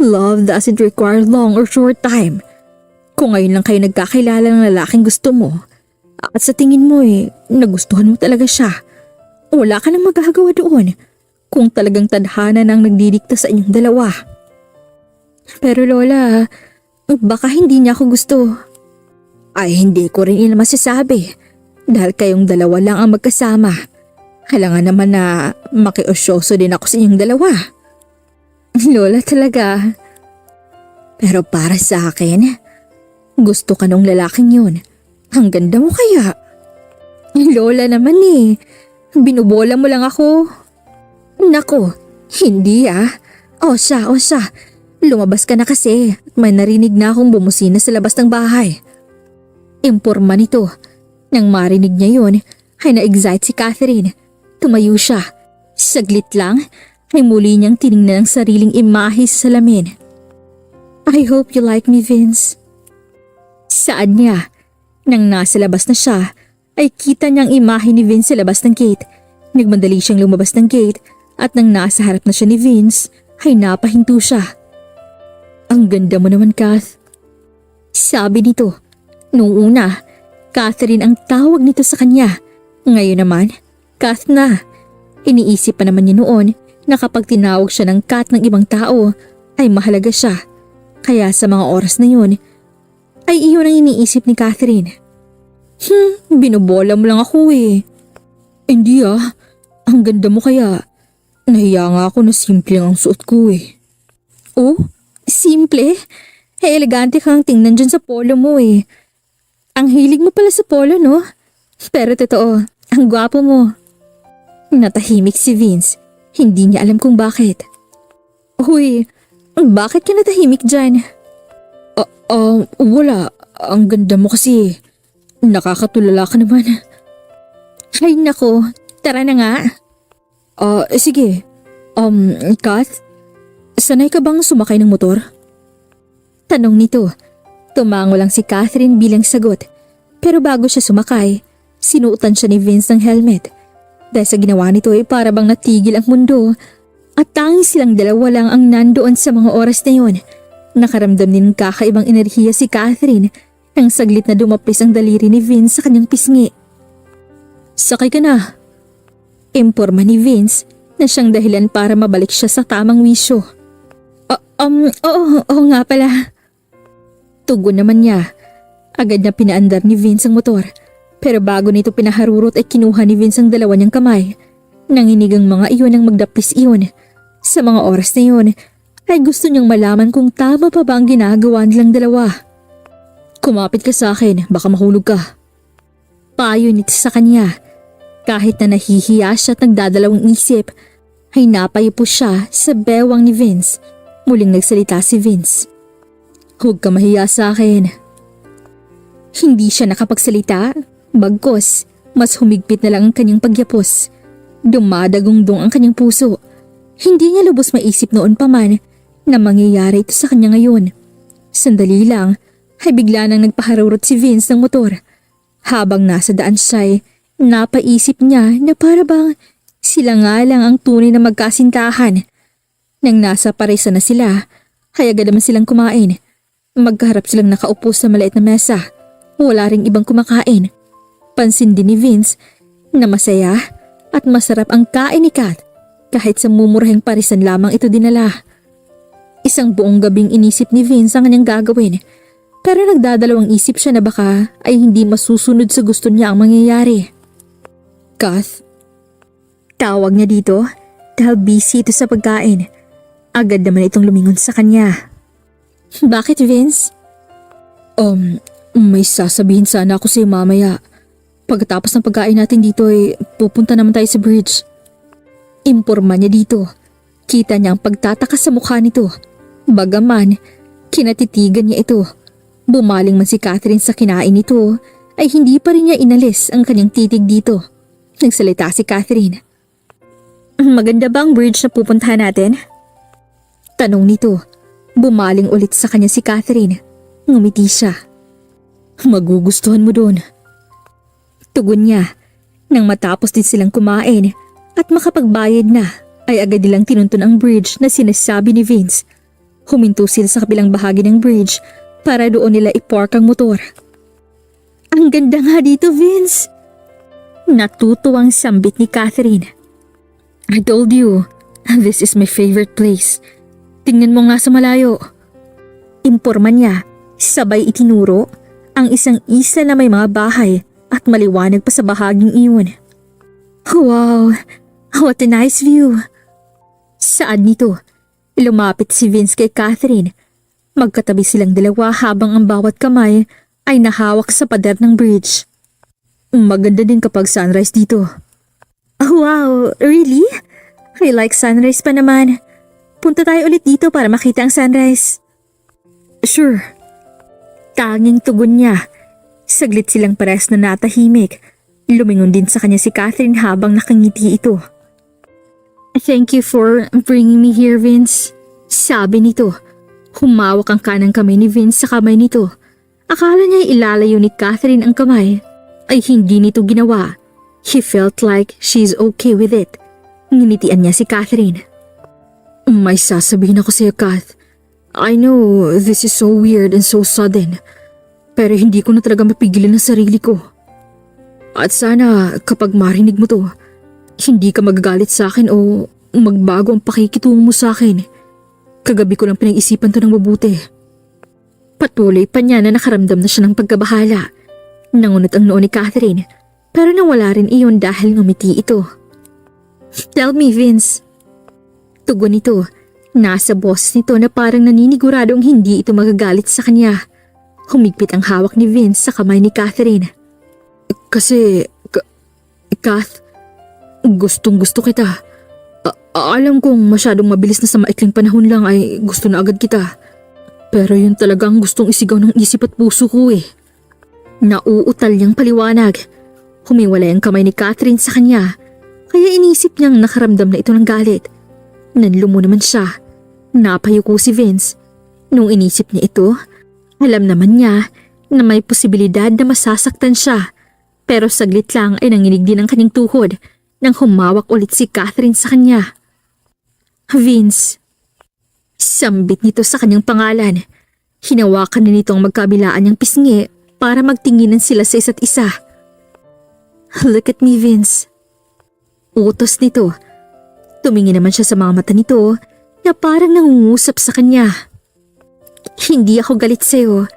Love doesn't require long or short time. Kung ngayon lang kayo nagkakilala ng lalaking gusto mo, at sa tingin mo nagustuhan mo talaga siya, wala ka nang magagawa doon kung talagang tadhana nang nagdidikta sa inyong dalawa. Pero lola, baka hindi niya ako gusto. Ay hindi ko rin ina masasabi dahil kayong dalawa lang ang magkasama. Halangan naman na makiosyoso din ako sa inyong dalawa. Lola talaga. Pero para sa akin, gusto ka nung lalaking yun. Ang ganda mo kaya. Lola naman binubola mo lang ako. Nako, hindi O siya. Lumabas ka na kasi at may narinig na akong bumusina sa labas ng bahay. Imporma nito. Nang marinig niya yun, ay na-excite si Catherine. Tumayo siya. Saglit lang, ay muli niyang tiningnan ang sariling imahe sa salamin. I hope you like me, Vince. Saan niya? Nang nasa labas na siya, ay kita niyang imahe ni Vince sa labas ng gate. Nagmadali siyang lumabas ng gate at nang nasa harap na siya ni Vince, ay napahinto siya. Ang ganda mo naman, Kath. Sabi nito. Noong una, Catherine ang tawag nito sa kanya. Ngayon naman, Kath na. Iniisip pa naman niya noon na kapag tinawag siya ng Kath ng ibang tao, ay mahalaga siya. Kaya sa mga oras na yun, ay iyon ang iniisip ni Catherine. Binobola mo lang ako Hindi ang ganda mo kaya. Nahiya nga ako na simple ang suot ko Oh, simple? Elegante kang tingnan dyan sa polo mo Ang hilig mo pala sa polo, no? Pero totoo, ang gwapo mo. Natahimik si Vince. Hindi niya alam kung bakit. Uy, bakit ka natahimik dyan? Wala. Ang ganda mo kasi. Nakakatulala ka naman. Ay nako, tara na nga. Sige. Kath, sanay ka bang sumakay ng motor? Tanong nito. Tumango lang si Catherine bilang sagot. Pero bago siya sumakay, sinuotan siya ni Vince ng helmet. Dahil sa ginawa nito ay para bang natigil ang mundo at tanging silang dalawa lang ang nandoon sa mga oras na yun. Nakaramdam din kakaibang enerhiya si Catherine nang saglit na dumapis ang daliri ni Vince sa kanyang pisngi. Sakay ka na. Imporma ni Vince na siyang dahilan para mabalik siya sa tamang wisyo. Oo nga pala. Tugon naman niya. Agad na pinaandar ni Vince ang motor. Pero bago nito pinaharurot ay kinuha ni Vince ang dalawa niyang kamay. Nanginig ang mga iyon ang magdapis iyon. Sa mga oras na iyon ay gusto niyang malaman kung tama pa ba ang ginagawa nilang dalawa. Kumapit ka sa akin, baka mahulog ka. Payo nito sa kanya. Kahit na nahihiya siya at nagdadalawang isip, ay napayipo siya sa bewang ni Vince. Muling nagsalita si Vince. Huwag ka mahiya sa akin. Hindi siya nakapagsalita, bagkos mas humigpit na lang ang kanyang pagyapos. Dumadagong-dong ang kanyang puso. Hindi niya lubos maisip noon pa man na mangyayari ito sa kanya ngayon. Sandali lang ay bigla nang nagpaharurot si Vince ng motor. Habang nasa daan siya, napaisip niya na para bang sila nga lang ang tunay na magkasintahan. Nang nasa paresa na sila, ay agad naman silang kumain. Magkaharap silang nakaupo sa maliit na mesa. Wala ring ibang kumakain. Pansin din ni Vince na masaya at masarap ang kain ni Kat kahit sa mumurahing parisan lamang ito dinala. Isang buong gabing inisip ni Vince ang kanyang gagawin pero nagdadalawang isip siya na baka ay hindi masusunod sa gusto niya ang mangyayari. Kath? Tawag niya dito dahil busy ito sa pagkain. Agad naman itong lumingon sa kanya. Bakit, Vince? May sasabihin sana ako sa'yo mamaya. Pagkatapos ng pagkain natin dito ay pupunta naman tayo sa bridge. Imporma niya dito. Kita niya ang pagtataka sa mukha nito. Bagaman, kinatitigan niya ito. Bumaling man si Catherine sa kinain nito ay hindi pa rin niya inalis ang kanyang titig dito. Nagsalita si Catherine. Maganda ba ang bridge na pupuntahan natin? Tanong nito. Bumaling ulit sa kanya si Catherine. Ngumiti siya. Magugustuhan mo doon. Tugon niya. Nang matapos din silang kumain at makapagbayad na ay agad nilang tinuntun ang bridge na sinasabi ni Vince. Huminto sila sa kabilang bahagi ng bridge para doon nila ipark ang motor. Ang ganda nga dito, Vince. Natutuwang sambit ni Catherine. I told you, this is my favorite place. Tingnan mo nga sa malayo. Imporma niya, sabay itinuro ang isang isla na may mga bahay at maliwanag pa sa bahaging iyon. Wow, what a nice view. Saan nito? Lumapit si Vince kay Catherine. Magkatabi silang dalawa habang ang bawat kamay ay nahawak sa pader ng bridge. Maganda din kapag sunrise dito. Wow, really? I like sunrise pa naman. Punta tayo ulit dito para makita ang sunrise. Sure. Tanging tugon niya. Saglit silang parehas na natahimik. Lumingon din sa kanya si Catherine habang nakangiti ito. Thank you for bringing me here, Vince. Sabi nito. Humawak ang kanang kamay ni Vince sa kamay nito. Akala niya ilalayo ni Catherine ang kamay. Ay hindi nito ginawa. He felt like she's okay with it. Nginitian niya si Catherine. May sasabihin ako sa'yo, Kath. I know this is so weird and so sudden, pero hindi ko na talaga mapigilan ang sarili ko. At sana kapag marinig mo to, hindi ka magagalit sa akin o magbago ang pakikitungo mo sa akin. Kagabi ko lang pinag-isipan to ng mabuti. Patuloy pa niya na nakaramdam na siya ng pagkabahala. Nangunot ang noo ni Catherine, pero nawala rin iyon dahil ngumiti ito. Tell me, Vince. Tugon nito. Nasa boses nito na parang naniniguradong hindi ito magagalit sa kanya. Humigpit ang hawak ni Vince sa kamay ni Catherine. Kasi, Kath, gustong gusto kita. Alam kong masyadong mabilis na sa maikling panahon lang ay gusto na agad kita. Pero yun talagang gustong isigaw ng isip at puso ko eh. Nauutal niyang paliwanag. Humiwalay ang kamay ni Catherine sa kanya. Kaya inisip niyang nakaramdam na ito ng galit. Nanlumo naman siya. Napayuko si Vince. Nung inisip niya ito, alam naman niya na may posibilidad na masasaktan siya. Pero saglit lang ay nanginig din ang kanyang tuhod nang humawak ulit si Catherine sa kanya. Vince. Sambit nito sa kanyang pangalan. Hinawakan na nito ang magkabilaan niyang pisngi para magtinginan sila sa isa't isa. Look at me, Vince. Utos nito. Tumingin naman siya sa mga mata nito na parang nangungusap sa kanya. Hindi ako galit sa'yo.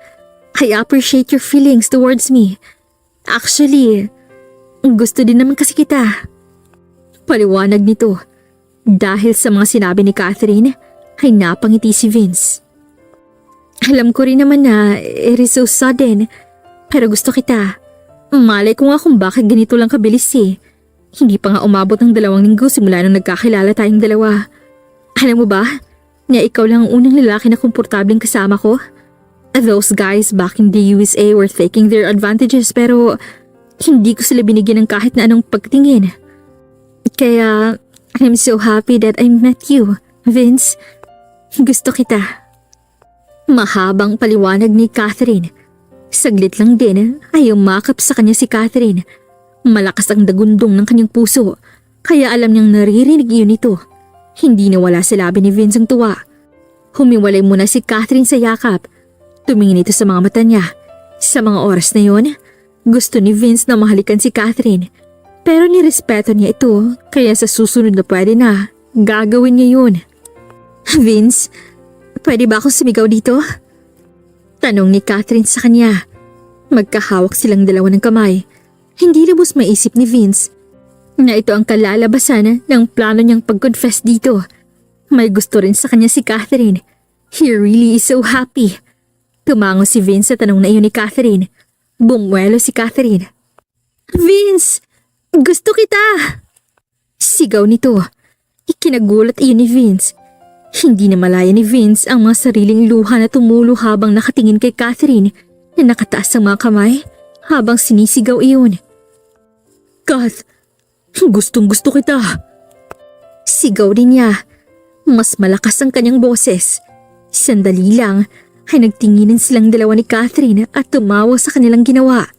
I appreciate your feelings towards me. Actually, gusto din naman kasi kita. Paliwanag nito. Dahil sa mga sinabi ni Catherine, ay napangiti si Vince. Alam ko rin naman na it is so sudden, pero gusto kita. Malay ko nga kung bakit ganito lang kabilis eh. Hindi pa nga umabot ng 2 linggo simula nung nagkakilala tayong dalawa. Alam mo ba, na ikaw lang ang unang lalaki na komportableng kasama ko? Those guys back in the USA were taking their advantages pero hindi ko sila binigyan ng kahit na anong pagtingin. Kaya I'm so happy that I met you, Vince. Gusto kita. Mahabang paliwanag ni Catherine. Saglit lang din ay umakap sa kanya si Catherine. Malakas ang dagundong ng kanyang puso kaya alam niyang naririnig yun ito. Hindi nawala sa labi ni Vince ang tuwa. Humiwalay muna si Catherine sa yakap. Tumingin ito sa mga mata niya. Sa mga oras na yon, gusto ni Vince na mahalikan si Catherine. Pero nirespeto niya ito kaya sa susunod na pwede na, gagawin niya yun. Vince, pwede ba akong sumigaw dito? Tanong ni Catherine sa kanya. Magkahawak silang dalawa ng kamay. Hindi lubos maisip ni Vince na ito ang kalalabasan ng plano niyang pag-confess dito. May gusto rin sa kanya si Catherine. He really is so happy. Tumango si Vince sa tanong na iyon ni Catherine. Bumuelo si Catherine. Vince! Gusto kita! Sigaw nito. Ikinagulat iyon ni Vince. Hindi na malaya ni Vince ang mga sariling luha na tumulo habang nakatingin kay Catherine na nakataas ang mga kamay habang sinisigaw iyon. Kath, gustong gusto kita. Sigaw din niya. Mas malakas ang kanyang boses. Sandali lang ay nagtinginan silang dalawa ni Catherine at tumawa sa kanilang ginawa.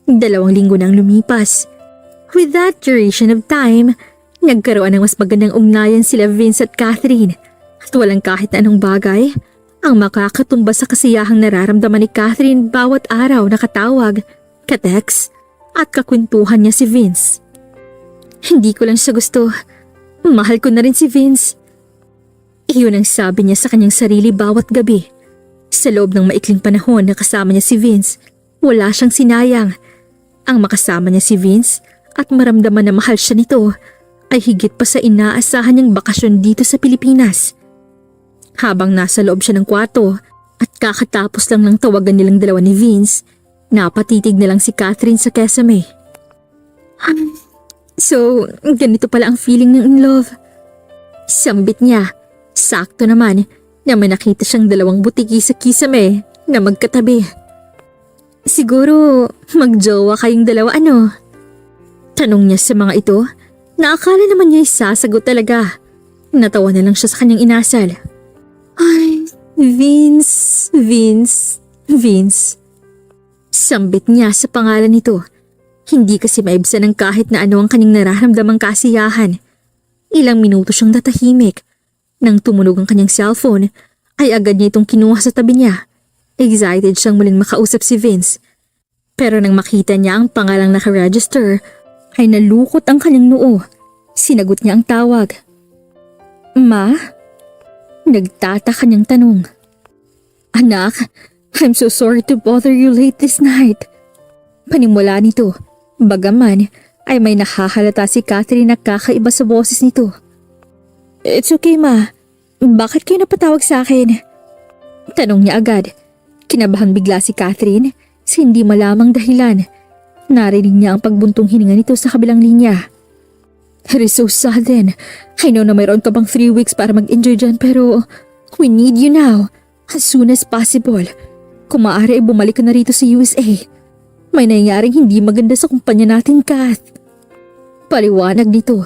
2 linggo nang lumipas. With that duration of time, nagkaroon ng mas magandang ugnayan sila Vince at Catherine at walang kahit anong bagay ang makakatumba sa kasiyahang nararamdaman ni Catherine bawat araw na katawag, ka-text at kakwentuhan niya si Vince. Hindi ko lang siya gusto. Mahal ko na rin si Vince. Iyon ang sabi niya sa kanyang sarili bawat gabi. Sa loob ng maikling panahon na kasama niya si Vince, wala siyang sinayang. Ang makasama niya si Vince at maramdaman na mahal siya nito ay higit pa sa inaasahan niyang bakasyon dito sa Pilipinas. Habang nasa loob siya ng kwarto at kakatapos lang ng tawagan nilang dalawa ni Vince, napatitig na lang si Catherine sa kesame. So, ganito pala ang feeling ng in love. Sambit niya. Sakto naman na may nakita siyang 2 butiki sa kisame na magkatabi. Siguro magjowa kayong dalawa ano? Tanong niya sa mga ito na akala naman niya sasagot talaga. Natawa na lang siya sa kanyang inasal. Ay, Vince. Sambit niya sa pangalan nito. Hindi kasi maibsan ng kahit na ano ang kanyang nararamdamang kasiyahan. Ilang minuto siyang natahimik. Nang tumunog ang kanyang cellphone, ay agad niya itong kinuha sa tabi niya. Excited siyang muling makausap si Vince. Pero nang makita niya ang pangalang nakaregister, ay nalukot ang kanyang noo. Sinagot niya ang tawag. Ma? Nagtataka niyang tanong. Anak, I'm so sorry to bother you late this night. Panimula nito, bagaman ay may nakahalata si Catherine na kakaiba sa boses nito. It's okay ma, bakit kayo napatawag sa akin? Tanong niya agad. Kinabahan bigla si Catherine sa hindi malamang dahilan. Narinig niya ang pagbuntong hininga nito sa kabilang linya. It is so sudden. I know na mayroon ka bang 3 weeks para mag-enjoy dyan pero we need you now. As soon as possible. Kung maaari ay bumalik ka na rito sa USA. May nangyaring hindi maganda sa kumpanya natin, Kath. Paliwanag nito.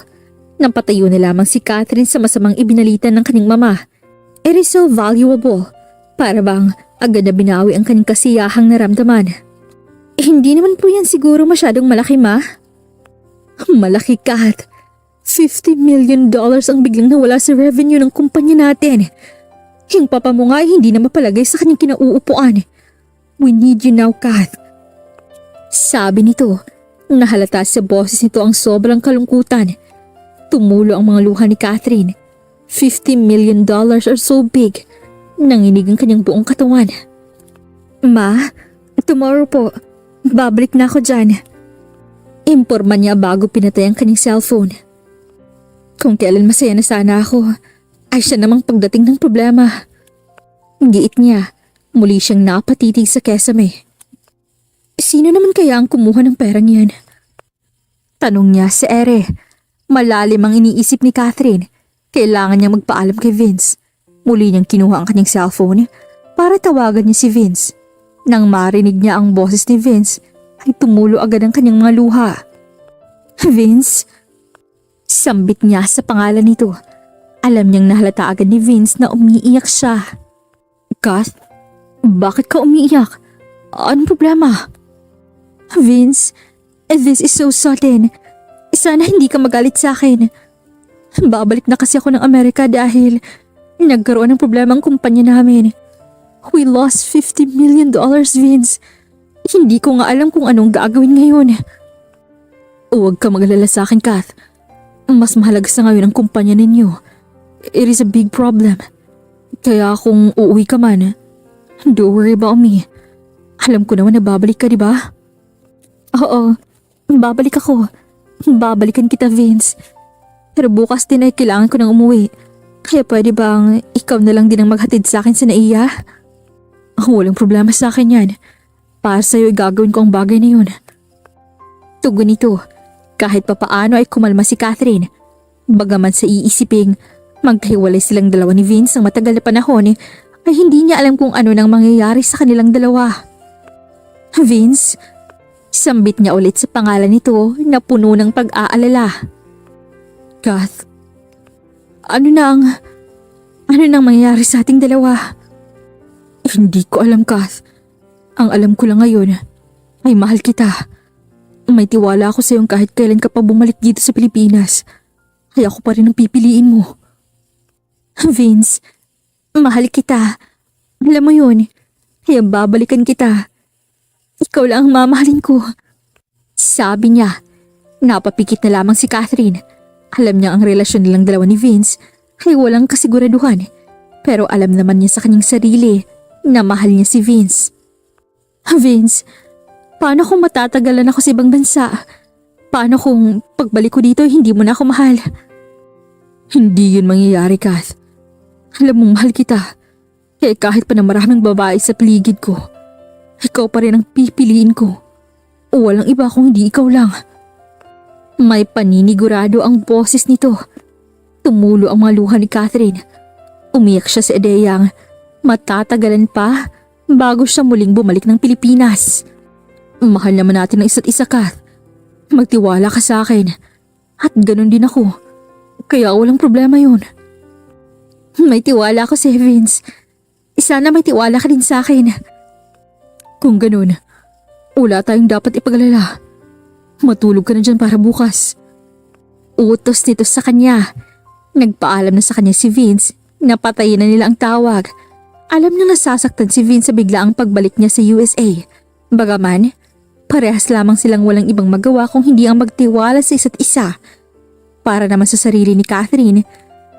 Napatayo na lamang si Catherine sa masamang ibinalita ng kanyang mama. It is so valuable. Para bang agad na binawi ang kanyang kasiyahang naramdaman. Hindi naman po yan siguro masyadong malaki, ma. Malaki, Kath. $50 million ang biglang nawala sa revenue ng kumpanya natin. Yung papa mo nga ay hindi na mapalagay sa kanyang kinauupuan. We need you now, Kath. Sabi nito, nahalata sa boses nito ang sobrang kalungkutan. Tumulo ang mga luha ni Catherine. $50 million are so big. Nanginig ang kanyang buong katawan. Ma, tomorrow po. Babalik na ako dyan. Imporma niya bago pinatay ang kanyang cellphone. Kung kailan masaya na sana ako, ay siya namang pagdating ng problema. Giit niya, muli siyang napatitig sa kesame. Sino naman kaya ang kumuha ng perang yan? Tanong niya sa ere. Malalim ang iniisip ni Catherine. Kailangan niyang magpaalam kay Vince. Muli niyang kinuha ang kanyang cellphone para tawagan niya si Vince. Nang marinig niya ang boses ni Vince, ay tumulo agad ang kanyang mga luha. Vince? Sambit niya sa pangalan nito. Alam niyang nahalata agad ni Vince na umiiyak siya. Kath, bakit ka umiiyak? Anong problema? Vince, this is so sudden. Sana hindi ka magalit sa akin. Babalik na kasi ako ng Amerika dahil nagkaroon ng problema ang kumpanya namin. We lost $50 million, Vince. Hindi ko nga alam kung anong gagawin ngayon. Huwag ka magalala sa akin, Kath. Mas mahalaga sa ngayon ang kumpanya ninyo. It is a big problem. Kaya kung uuwi ka man, don't worry about me. Alam ko naman na babalik ka, di ba? Oo, babalik ako. Babalikan kita, Vince. Pero bukas din ay kailangan ko nang umuwi. Kaya pwede bang ikaw na lang din ang maghatid sa akin sa naiya? Walang problema sa akin yan. Para sa'yo ay gagawin ko ang bagay na yun. Tugon nito. Kahit papaano ay kumalma si Catherine. Bagaman sa iisiping magkahiwalay silang dalawa ni Vince ng matagal na panahon, ay hindi niya alam kung ano nang mangyayari sa kanilang dalawa. Vince? Sambit niya ulit sa pangalan nito na puno ng pag-aalala. Kath, ano nang mangyayari sa ating dalawa? Hindi ko alam, Kath. Ang alam ko lang ngayon ay mahal kita. May tiwala ako sa iyong kahit kailan ka pa bumalik dito sa Pilipinas. Kaya ako pa rin ang pipiliin mo. Vince, mahal kita. Alam mo yun, kaya babalikan kita. Ikaw lang ang mamahalin ko. Sabi niya. Napapikit na lamang si Catherine. Alam niya ang relasyon nilang dalawa ni Vince ay walang kasiguraduhan. Pero alam naman niya sa kanyang sarili na mahal niya si Vince. Vince, paano kung matatagalan ako sa ibang bansa? Paano kung pagbalik ko dito hindi mo na ako mahal? Hindi yun mangyayari, Kath. Alam mong mahal kita. Kaya kahit pa na maraming babae sa paligid ko, ikaw pa rin ang pipiliin ko. O walang iba kung hindi ikaw lang. May paninigurado ang boses nito. Tumulo ang mga luha ni Catherine. Umiyak siya sa ideyang matatagalan pa bago siya muling bumalik ng Pilipinas. Mahal naman natin ang isa't isa, Kath. Magtiwala ka sa akin. At ganun din ako. Kaya walang problema yun. May tiwala ako sa Vince. Sana may tiwala ka din sa akin. Kung ganun, wala tayong dapat ipagalala. Matulog ka na dyan para bukas. Utos nito sa kanya. Nagpaalam na sa kanya si Vince na patayin na nila ang tawag. Alam na nasasaktan si Vince sa biglaang pagbalik niya sa USA. Bagaman, parehas lamang silang walang ibang magawa kung hindi ang magtiwala sa isa't isa. Para naman sa sarili ni Catherine,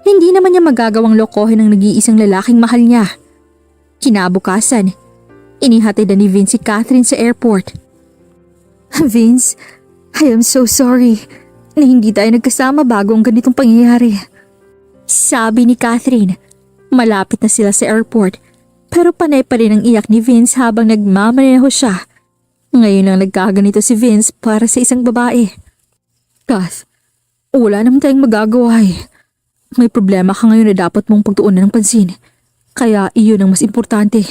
hindi naman niya magagawang lokohin ang nag-iisang lalaking mahal niya. Kinabukasan, inihatid na ni Vince si Catherine sa airport. Vince, I am so sorry na hindi tayo nagkasama bago ang ganitong pangyayari. Sabi ni Catherine. Malapit na sila sa airport pero panay pa rin ang iyak ni Vince habang nagmamaneho siya. Ngayon lang nagkaganito si Vince para sa isang babae. Kath, wala naman tayong magagawa eh. May problema ka ngayon na dapat mong pagtuunan ng pansin. Kaya iyon ang mas importante.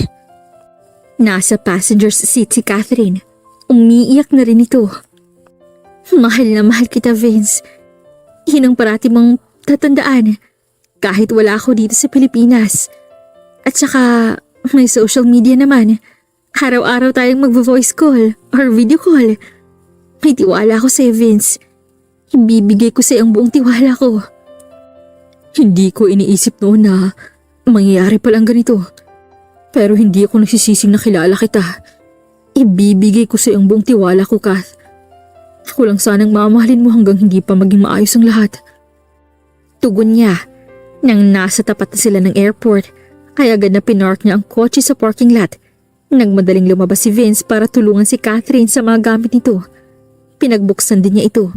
Nasa passenger's seat si Catherine. Umiiyak na rin ito. Mahal na mahal kita, Vince. Yun ang parati mong tatandaan. Kahit wala ako dito sa Pilipinas. At saka may social media naman. Araw-araw tayong mag-voice call or video call. May tiwala ako sa'yo, Vince. Ibibigay ko sa'yo ang buong tiwala ko. Hindi ko iniisip noon na mangyayari palang ganito. Pero hindi ako nagsisising na kilala kita. Ibibigay ko sa'yo ang buong tiwala ko, Kath. Ako lang sanang mamahalin mo hanggang hindi pa maging maayos ang lahat. Tugon niya. Nang nasa tapat na sila ng airport, ay agad na pinark niya ang kotse sa parking lot Nagmadaling lumabas si Vince para tulungan si Catherine sa mga gamit nito. Pinagbuksan din niya ito.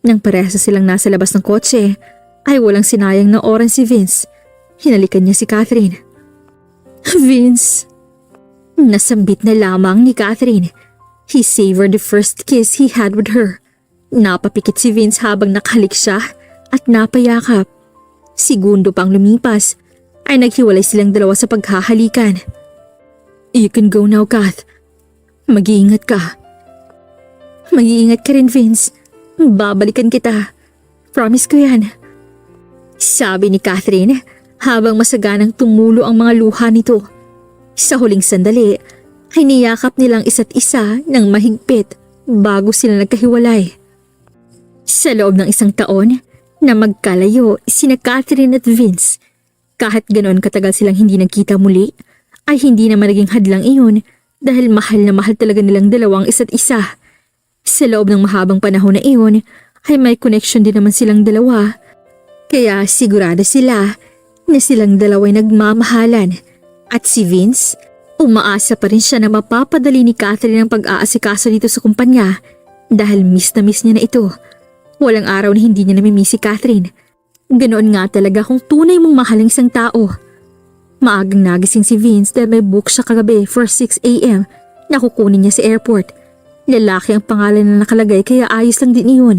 Nang parehas silang nasa labas ng kotse, ay walang sinayang na oras si Vince. Hinalikan niya si Catherine. Vince! Nasambit na lamang ni Catherine. He savored the first kiss he had with her. Napapikit si Vince habang nakahalik siya at napayakap. Segundo pang lumipas ay naghiwalay silang dalawa sa paghahalikan. You can go now, Kath. Mag-iingat ka. Mag-iingat ka rin, Vince. Babalikan kita. Promise ko yan. Sabi ni Catherine habang masaganang tumulo ang mga luha nito. Sa huling sandali ay niyakap nilang isa't isa ng mahigpit bago sila nagkahiwalay. Sa loob ng isang taon na magkalayo sina Catherine at Vince, kahit ganoon katagal silang hindi nagkita muli, ay hindi naman naging hadlang iyon dahil mahal na mahal talaga nilang dalawang isa't isa. Sa loob ng mahabang panahon na iyon ay may connection din naman silang dalawa, kaya sigurado sila na silang dalawa'y nagmamahalan. At si Vince, umaasa pa rin siya na mapapadali ni Catherine ang pag-aasikaso dito sa kumpanya dahil miss na miss niya na ito. Walang araw na hindi niya namimiss si Catherine. Ganoon nga talaga kung tunay mong mahaling isang tao. Maagang nagising si Vince dahil may book siya kagabi for 6 a.m. na kukunin niya sa airport. Lalaki ang pangalan na nakalagay kaya ayos lang din iyon.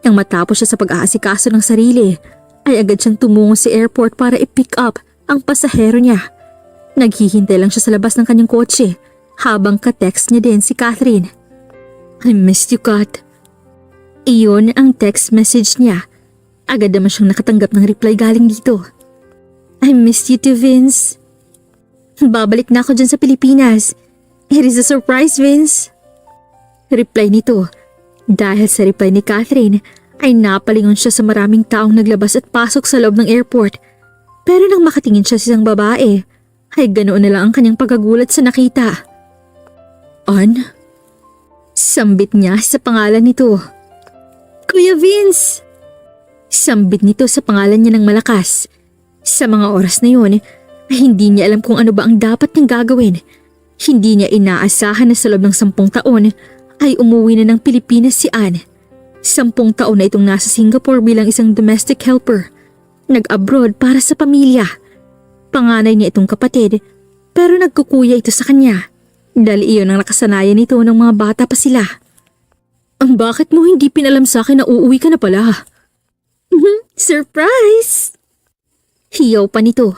Nang matapos siya sa pag-aasikaso ng sarili, ay agad siyang tumungo sa airport para i-pick up ang pasahero niya. Naghihintay lang siya sa labas ng kanyang kotse habang ka-text niya din si Catherine. I missed you, Kat. Iyon ang text message niya. Agad naman siyang nakatanggap ng reply galing dito. I missed you too, Vince. Babalik na ako dyan sa Pilipinas. It is a surprise, Vince. Reply nito. Dahil sa reply ni Catherine, ay napalingon siya sa maraming taong naglabas at pasok sa loob ng airport. Pero nang makatingin siya sa isang babae, ay ganoon na lang ang kanyang pagkagulat sa nakita. Ann? Sambit niya sa pangalan nito. Kuya Vince! Sambit nito sa pangalan niya ng malakas. Sa mga oras na yun, ay hindi niya alam kung ano ba ang dapat niyang gagawin. Hindi niya inaasahan na sa loob ng 10 taon ay umuwi na ng Pilipinas si Ann. 10 taon na itong nasa Singapore bilang isang domestic helper. Nag-abroad para sa pamilya. Panganay niya itong kapatid, pero nagkukuya ito sa kanya. Dahil iyon ang nakasanayan nito ng mga bata pa sila. Ang bakit mo hindi pinalam sa akin na uuwi ka na pala? Surprise! Hiyaw pa nito.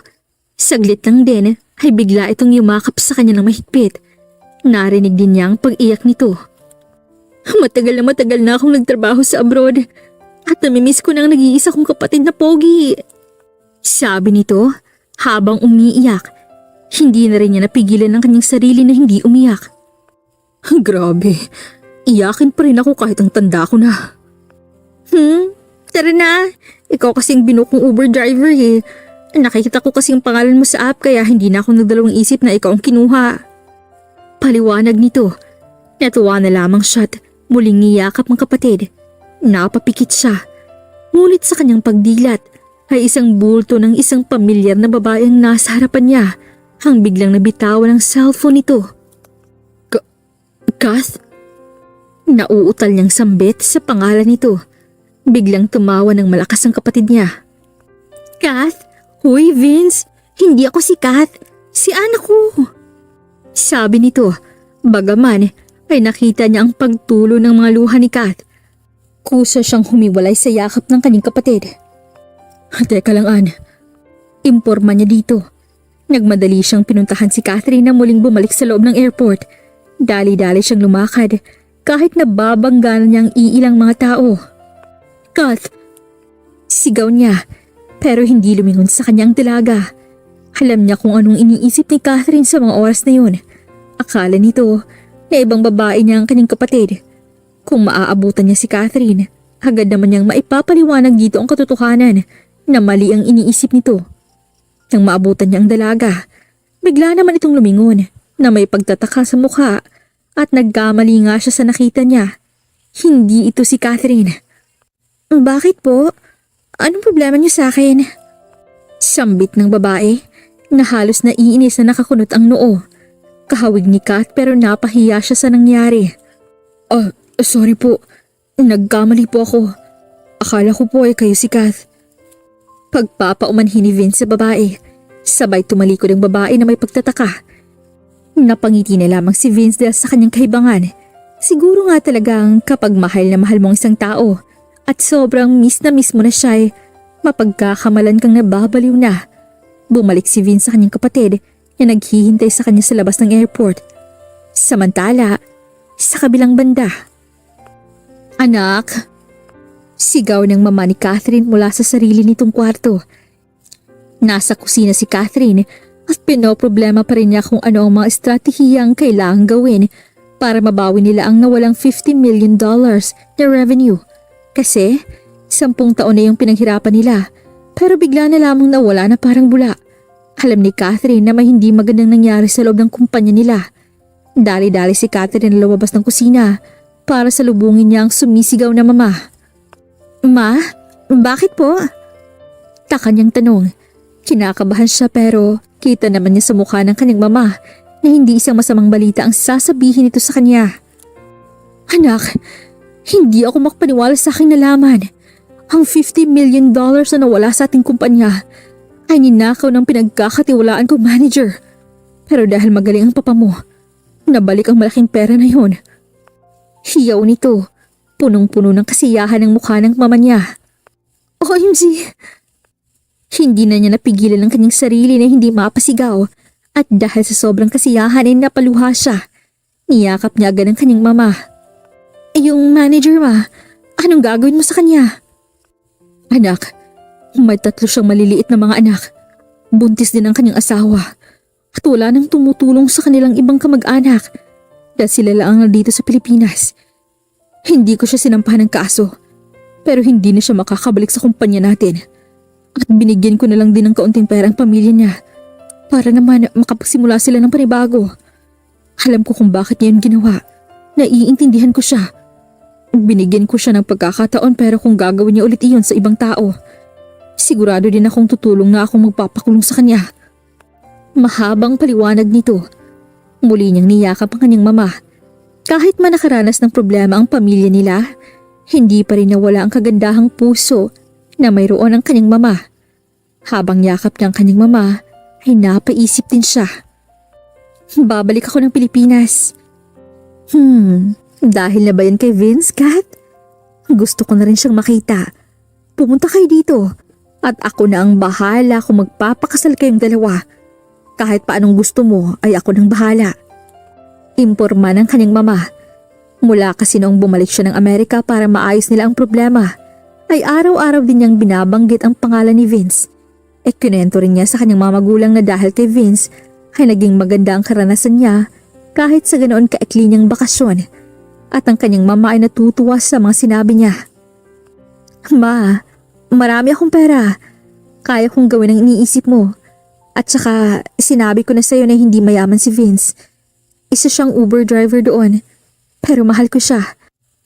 Saglit lang din ay bigla itong yumakap sa kanya ng mahigpit. Narinig din niya ang pag-iyak nito. Matagal na akong nagtrabaho sa abroad at namimiss ko na ang nag-iisa kong kapatid na pogi. Sabi nito habang umiiyak. Hindi na rin niya napigilan ang kanyang sarili na hindi umiyak. Grabe, iyakin pa rin ako kahit ang tanda ko na. Tara na, ikaw kasing binukong Uber driver eh. Nakikita ko kasing pangalan mo sa app kaya hindi na ako nagdalawang isip na ikaw ang kinuha. Paliwanag nito. Natuwa na lamang siya't muling niyakap ang kapatid. Napapikit siya. Ngunit sa kanyang pagdilat ay isang bulto ng isang pamilyar na babae ang nasa harapan niya hang biglang nabitawan ng cellphone nito. Kath? Nauutal niyang sambit sa pangalan nito. Biglang tumawa ng malakas ang kapatid niya. Kath? Hoy Vince, hindi ako si Kath. Si Ann ako. Sabi nito, bagaman ay nakita niya ang pagtulo ng mga luha ni Kath. Kusa siyang humiwalay sa yakap ng kanyang kapatid. Teka lang Ann, imporma niya dito. Nagmadali siyang pinuntahan si Catherine na muling bumalik sa loob ng airport. Dali-dali siyang lumakad kahit nababanggalan niya ang iilang mga tao. Kath! Sigaw niya pero hindi lumingon sa kanyang dalaga. Alam niya kung anong iniisip ni Catherine sa mga oras na yun. Akala nito na ibang babae niya ang kanyang kapatid. Kung maaabutan niya si Catherine, agad naman niyang maipapaliwanag dito ang katotohanan na mali ang iniisip nito. Nang maabutan niya ang dalaga, bigla naman itong lumingon na may pagtataka sa mukha at nagkamali nga siya sa nakita niya. Hindi ito si Catherine. Bakit po? Anong problema niyo sa akin? Sambit ng babae na halos naiinis na nakakunot ang noo. Kahawig ni Kat pero napahiya siya sa nangyari. Sorry po. Nagkamali po ako. Akala ko po ay kayo si Kath. Pagpapaumanhin ni Vince sa babae. Sabay tumalikod ang babae na may pagtataka. Napangiti na lamang si Vince dahil sa kanyang kahibangan. Siguro nga talagang kapag mahal na mahal mong isang tao at sobrang miss na miss mo na siya ay mapagkakamalan kang nababaliw na. Bumalik si Vince sa kanyang kapatid na naghihintay sa kanya sa labas ng airport. Samantala, sa kabilang banda. Anak! Sigaw ng mama ni Catherine mula sa sarili nitong kwarto. Nasa kusina si Catherine at pinoproblema pa rin niya kung ano ang mga estratehiyang kailangang gawin para mabawi nila ang nawalang $50 million na revenue. Kasi 10 taon na yung pinaghirapan nila pero bigla na lamang nawala na parang bula. Alam ni Catherine na may hindi magandang nangyari sa loob ng kumpanya nila. Dali-dali si Catherine na lumabas ng kusina para salubungin niya ang sumisigaw na mama. Ma, bakit po? Taka niyang tanong. Kinakabahan siya pero kita naman niya sa mukha ng kanyang mama na hindi isang masamang balita ang sasabihin nito sa kanya. Anak, hindi ako makapaniwala sa aking nalaman. Ang $50 million na nawala sa ating kumpanya ay ninakaw ng pinagkakatiwalaan kong manager. Pero dahil magaling ang papa mo, nabalik ang malaking pera na yun. Hiyaw nito. Punong-puno ng kasiyahan ang mukha ng mama niya. OMG! Hindi na niya napigilan ang kanyang sarili na hindi mapasigaw at dahil sa sobrang kasiyahan ay napaluha siya. Niyakap niya agad ang kanyang mama. Yung manager ma, anong gagawin mo sa kanya? Anak, may 3 siyang maliliit na mga anak. Buntis din ang kanyang asawa at wala nang tumutulong sa kanilang ibang kamag-anak dahil sila lang nandito sa Pilipinas. Hindi ko siya sinampahan ng kaso, pero hindi na siya makakabalik sa kumpanya natin. At binigyan ko na lang din ng kaunting pera ang pamilya niya para naman makapagsimula sila ng panibago. Alam ko kung bakit niya yun ginawa. Naiintindihan ko siya. Binigyan ko siya ng pagkakataon pero kung gagawin niya ulit iyon sa ibang tao, sigurado din akong tutulong na akong magpapakulong sa kanya. Mahabang paliwanag nito. Muli niyang niyakap ang kanyang mama. Kahit man nakaranas ng problema ang pamilya nila, hindi pa rin nawala ang kagandahang puso na mayroon ang kanyang mama. Habang yakap niya ang kanyang mama, ay napaisip din siya. Babalik ako ng Pilipinas. Dahil na ba yan kay Vince, Kat? Gusto ko na rin siyang makita. Pumunta kayo dito at ako na ang bahala kung magpapakasal kayong dalawa. Kahit paanong gusto mo ay ako nang bahala. Imporma ng kanyang mama. Mula kasi noong bumalik siya ng Amerika para maayos nila ang problema, ay araw-araw din niyang binabanggit ang pangalan ni Vince. Kinento rin niya sa kanyang mga magulang na dahil kay Vince ay naging maganda ang karanasan niya kahit sa ganoon kaikli niyang bakasyon. At ang kanyang mama ay natutuwa sa mga sinabi niya. Ma, marami akong pera. Kaya kong gawin ang iniisip mo. At saka sinabi ko na sa'yo na hindi mayaman si Vince. Isa siyang Uber driver doon. Pero mahal ko siya.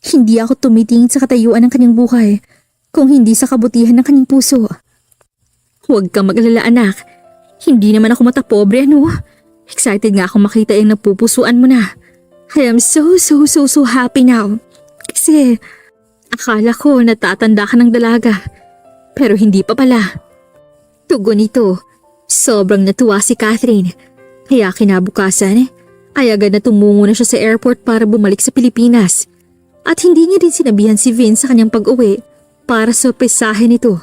Hindi ako tumitingin sa katayuan ng kanyang buhay kung hindi sa kabutihan ng kanyang puso. Huwag kang mag-alala anak. Hindi naman ako matapobre ano. Excited nga akong makita yung napupusuan mo na. I am so happy now. Kasi akala ko natatanda ka ng dalaga. Pero hindi pa pala. Tugon nito. Sobrang natuwa si Catherine. Kaya kinabukasan ay agad na tumungo na siya sa airport para bumalik sa Pilipinas. At hindi niya din sinabihan si Vince sa kanyang pag-uwi para sorpresahin ito.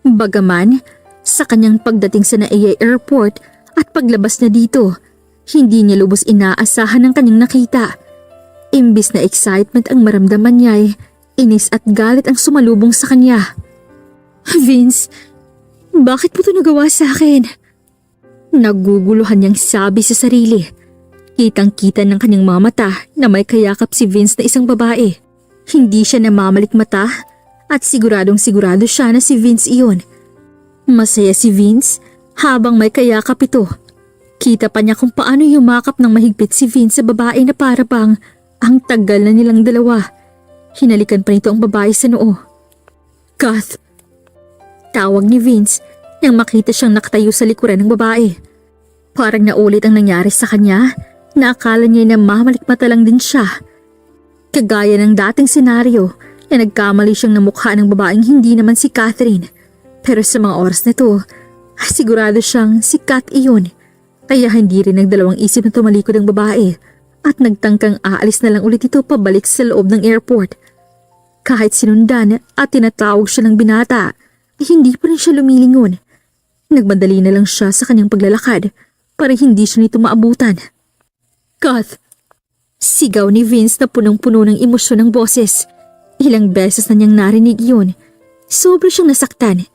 Bagaman, sa kanyang pagdating sa NAIA Airport at paglabas na dito, hindi niya lubos inaasahan ang kanyang nakita. Imbis na excitement ang maramdaman niya ay inis at galit ang sumalubong sa kanya. Vince, bakit mo ito nagawa sa akin? Naguguluhan niyang sabi sa sarili. Kitang-kita ng kanyang mga mata na may kayakap si Vince na isang babae. Hindi siya namamalik mata at siguradong sigurado siya na si Vince iyon. Masaya si Vince habang may kayakap ito. Kita pa niya kung paano yumakap ng mahigpit si Vince sa babae na para bang ang tagal na nilang dalawa. Hinalikan pa nito ang babae sa noo. Kath! Tawag ni Vince nang makita siyang nakatayo sa likuran ng babae. Parang naulit ang nangyari sa kanya na akala niya na mamalikmata lang din siya. Kagaya ng dating senaryo na nagkamali siyang namukha ng babaeng hindi naman si Catherine. Pero sa mga oras na to, sigurado siyang si Cat iyon. Kaya hindi rin nagdalawang isip na tumalikod ang babae at nagtangkang aalis na lang ulit ito pabalik sa loob ng airport. Kahit sinundan at tinatawag siya ng binata, hindi pa rin siya lumilingon. Nagmadali na lang siya sa kanyang paglalakad para hindi siya nito maabutan. Kath! Sigaw ni Vince na punong-puno ng emosyon ng boses. Ilang beses na niyang narinig yun. Sobra siyang nasaktan.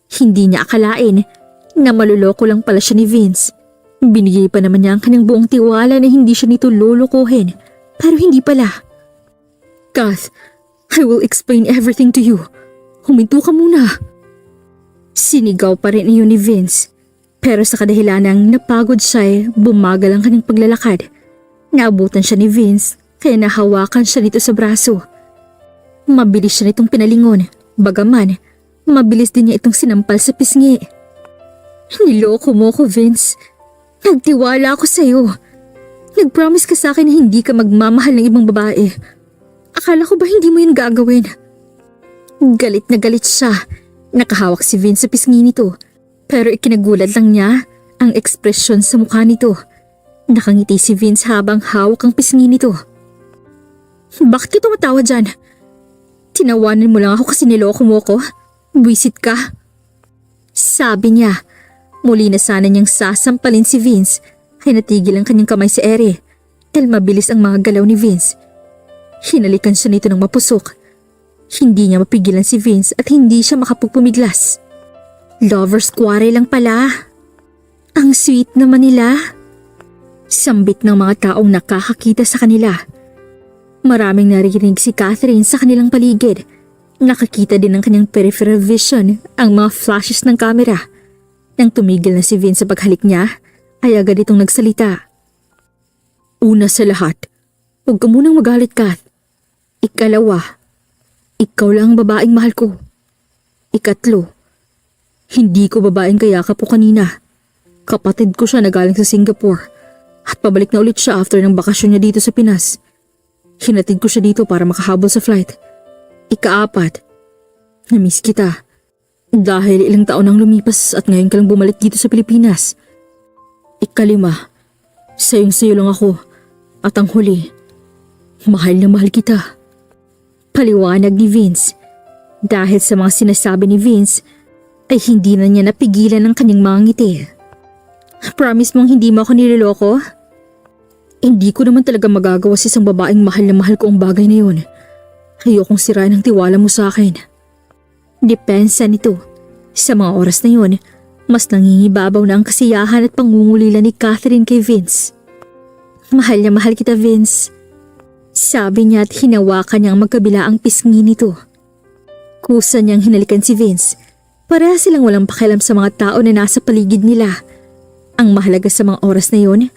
Hindi niya akalain na maluloko lang pala siya ni Vince. Binigay pa naman niya ang kanyang buong tiwala na hindi siya nito lulukuhin. Pero hindi pala. Kath, I will explain everything to you. Huminto ka muna. Sinigaw pa rin iyon ni Vince. Pero sa kadahilanang napagod siya, bumagal ang kanyang paglalakad. Naabutan siya ni Vince kaya nahawakan siya nito sa braso. Mabilis siya nitong pinalingon. Bagaman, mabilis din niya itong sinampal sa pisngi. Niloko mo ko, Vince. Nagtiwala ako sa'yo. Nag-promise ka sa akin na hindi ka magmamahal ng ibang babae. Akala ko ba hindi mo yun gagawin? Galit na galit siya. Nakahawak si Vince sa pisngi nito. Pero ikinagulat lang niya ang ekspresyon sa mukha nito. Nakangiti si Vince habang hawak ang pisngi nito. Bakit ka tumatawa dyan? Tinawanan mo lang ako kasi niloko mo ko? Buwisit ka? Sabi niya. Muli na sana niyang sasampalin si Vince ay natigil ang kanyang kamay sa ere dahil mabilis ang mga galaw ni Vince. Hinalikan siya nito ng mapusok. Hindi niya mapigilan si Vince at hindi siya makapagpumiglas. Lover's quarrel lang pala. Ang sweet naman nila. Sambit ng mga taong nakakakita sa kanila. Maraming narinig si Catherine sa kanilang paligid. Nakakita din ng kanyang peripheral vision ang mga flashes ng kamera. Nang tumigil na si Vince sa paghalik niya, ay agad itong nagsalita. Una sa lahat, huwag ka munang magalit, Kath. Ikalawa, ikaw lang ang babaeng mahal ko. Ikatlo, hindi ko babaeng kayakap po kanina. Kapatid ko siya na galing sa Singapore at pabalik na ulit siya after ng bakasyon niya dito sa Pinas. Hinatid ko siya dito para makahabol sa flight. Ikaapat, na-miss kita. Dahil ilang taon nang lumipas at ngayon ka lang bumalik dito sa Pilipinas. Ikalima, sayong-sayo lang ako. At ang huli, mahal na mahal kita. Paliwanag ni Vince. Dahil sa mga sinasabi ni Vince, ay hindi na niya napigilan ang kanyang mga ngiti. Promise mong hindi mo ako niloloko? Hindi ko naman talaga magagawa sa isang babaeng mahal na mahal ko ang bagay na yun. Ayokong sirain ang tiwala mo sa akin. Depensa nito. Sa mga oras na yun, mas nangingibabaw na ang kasiyahan at pangungulila ni Catherine kay Vince. Mahal na mahal kita, Vince. Sabi niya at hinawakan niya ang magkabila ang pisngi nito. Kusa niyang hinalikan si Vince. Pareha silang walang pakialam sa mga tao na nasa paligid nila. Ang mahalaga sa mga oras na yun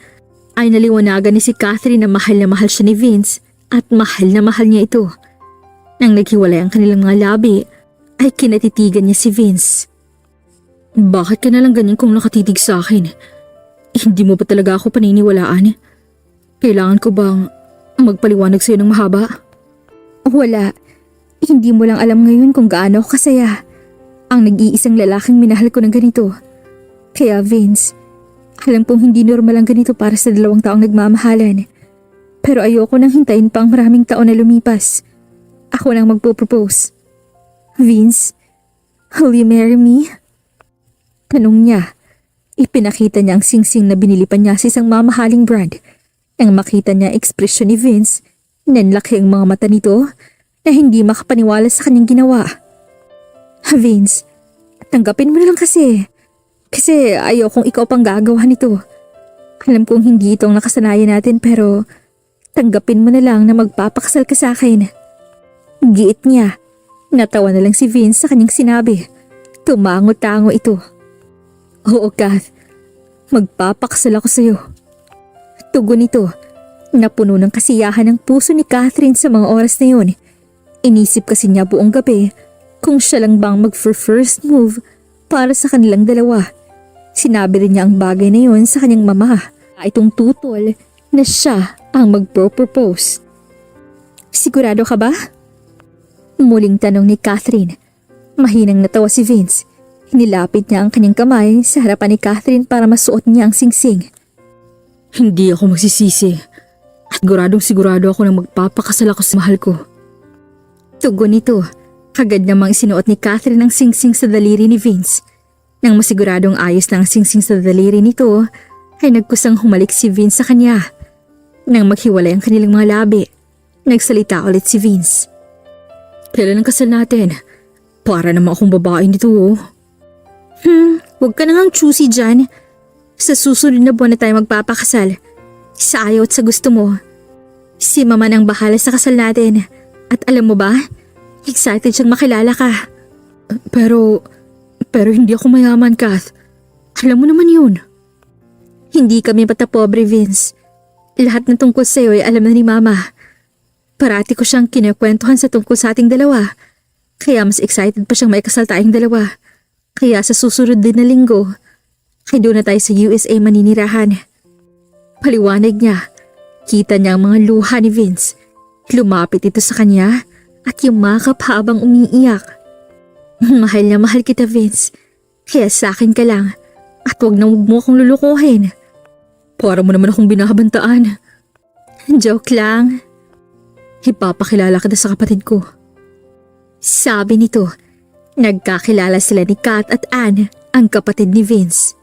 ay naliwanagan ni si Catherine na mahal siya ni Vince at mahal na mahal niya ito. Nang naghiwalay ang kanilang mga labi, ay kinatitigan niya si Vince. Bakit ka nalang ganyan kung nakatitig sa akin? Hindi mo ba talaga ako paniniwalaan? Kailangan ko bang magpaliwanag sa'yo ng mahaba? Wala. Hindi mo lang alam ngayon kung gaano ako kasaya. Ang nag-iisang lalaking minahal ko ng ganito. Kaya Vince, alam kong hindi normal ang ganito para sa 2 taong nagmamahalan. Pero ayoko nang hintayin pa ang maraming taon na lumipas. Ako nang magpo-propose. Vince, will you marry me? Tanong niya. Ipinakita niya ang singsing na binili pa niya sa isang mamahaling brand. Nang makita niya ekspresyon ni Vince, nanlaki ang mga mata nito na hindi makapaniwala sa kanyang ginawa. Vince, tanggapin mo na lang kasi. Kasi ayokong ikaw pang gagawa nito. Alam kong hindi ito ang nakasanayan natin pero tanggapin mo na lang na magpapakasal ka sa akin. Giit niya. Natawa na lang si Vince sa kanyang sinabi. Tumango-tango ito. Oo, Kath. Magpapakasal ako sa'yo. Tugon nito. Napuno ng kasiyahan ang puso ni Catherine sa mga oras na yun. Inisip kasi niya buong gabi kung siya lang bang mag-first move para sa kanilang dalawa. Sinabi rin niya ang bagay na yun sa kanyang mama. Itong tutol na siya ang magpro-propose. Sigurado ka ba? Muling tanong ni Catherine. Mahinang natawa si Vince. Nilapit niya ang kanyang kamay sa harapan ni Catherine para masuot niya ang singsing. Hindi ako magsisisi. At sigurado ako na magpapakasal ako sa mahal ko. Tugon nito. Kagad namang isinuot ni Catherine ang singsing sa daliri ni Vince. Nang masiguradong ayos na ang singsing sa daliri nito, ay nagkusang humalik si Vince sa kanya. Nang maghiwalay ang kanilang mga labi, nagsalita ulit si Vince. Kailan ang kasal natin? Para naman akong babae nito oh. Huwag ka nang choosy dyan. Sa susunod na buwan na tayo magpapakasal. Sa ayaw at sa gusto mo. Si Mama nang bahala sa kasal natin. At alam mo ba, excited siyang makilala ka. Pero hindi ako mayaman, Kath. Alam mo naman yun. Hindi kami patapobre, Vince. Lahat ng tungkol sa'yo ay alam na ni Mama. Parati ko siyang kinakwentuhan sa tungkol sa ating dalawa. Kaya mas excited pa siyang maikasal tayong dalawa. Kaya sa susunod din na linggo, ay doon na tayo sa USA maninirahan. Paliwanag niya, kita niya ang mga luha ni Vince. Lumapit ito sa kanya at yumakap habang umiiyak. Mahal na mahal kita, Vince. Kaya sa akin ka lang at huwag mo akong lulukuhin. Para mo naman akong binabantaan. Joke lang. Ipapakilala kita sa kapatid ko. Sabi nito. Nagkakilala sila ni Kat at Anne, ang kapatid ni Vince.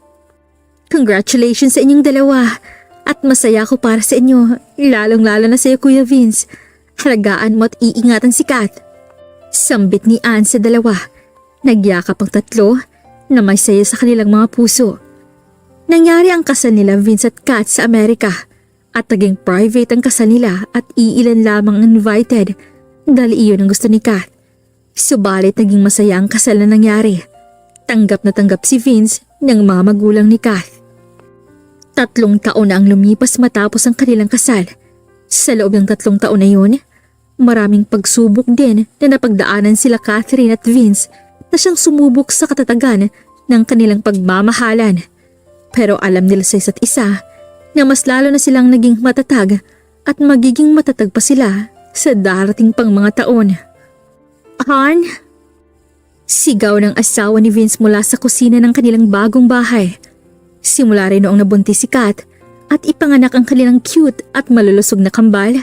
Congratulations sa inyong dalawa at masaya ako para sa inyo, lalong-lalo na sa iyo, Kuya Vince. Halagaan mo at iingatan si Kat. Sambit ni Anne sa dalawa. Nagyakap ang tatlo na may saya sa kanilang mga puso. Nangyari ang kasal nila Vince at Kat sa Amerika at naging private ang kasal nila at iilan lamang ang invited dahil iyon ang gusto ni Kat. Subalit naging masaya ang kasal na nangyari. Tanggap na tanggap si Vince ng mga magulang ni Kath. 3 taon na ang lumipas matapos ang kanilang kasal. Sa loob ng 3 taon na yun, maraming pagsubok din na napagdaanan sila Catherine at Vince na siyang sumubok sa katatagan ng kanilang pagmamahalan. Pero alam nila sa isa't isa na mas lalo na silang naging matatag at magiging matatag pa sila sa darating pang mga taon. Han? Sigaw ng asawa ni Vince mula sa kusina ng kanilang bagong bahay. Simula rin noong nabuntis si Kat at ipanganak ang kanilang cute at malulusog na kambal,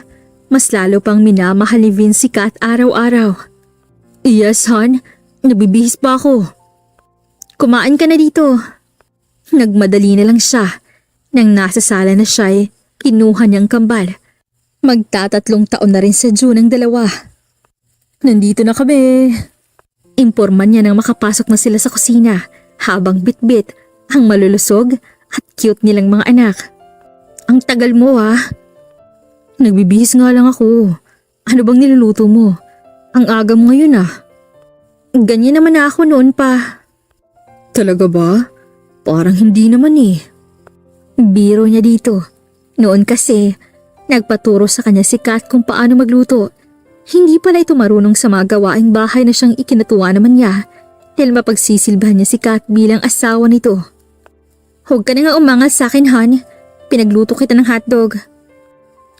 mas lalo pang minamahal ni Vince si Kat araw-araw. Yes, Han. Nabibihis pa ako. Kumain ka na dito. Nagmadali na lang siya. Nang nasa sala na siya, kinuha niyang kambal. Magta3 taon na rin sa June ang dalawa. Nandito na kami. Imporman niya nang makapasok na sila sa kusina habang bitbit ang malulusog at cute nilang mga anak. Ang tagal mo Nagbibihis nga lang ako. Ano bang niluluto mo? Ang aga mo ngayon Ganyan naman na ako noon pa. Talaga ba? Parang hindi naman Biro niya dito. Noon kasi, nagpaturo sa kanya si Kat kung paano magluto. Hindi pala ito marunong sa mga gawaing bahay na siyang ikinatuwa naman niya dahil mapagsisilbahan niya si Kat bilang asawa nito. Huwag ka na nga umangas sa akin, Han. Pinagluto kita ng hotdog.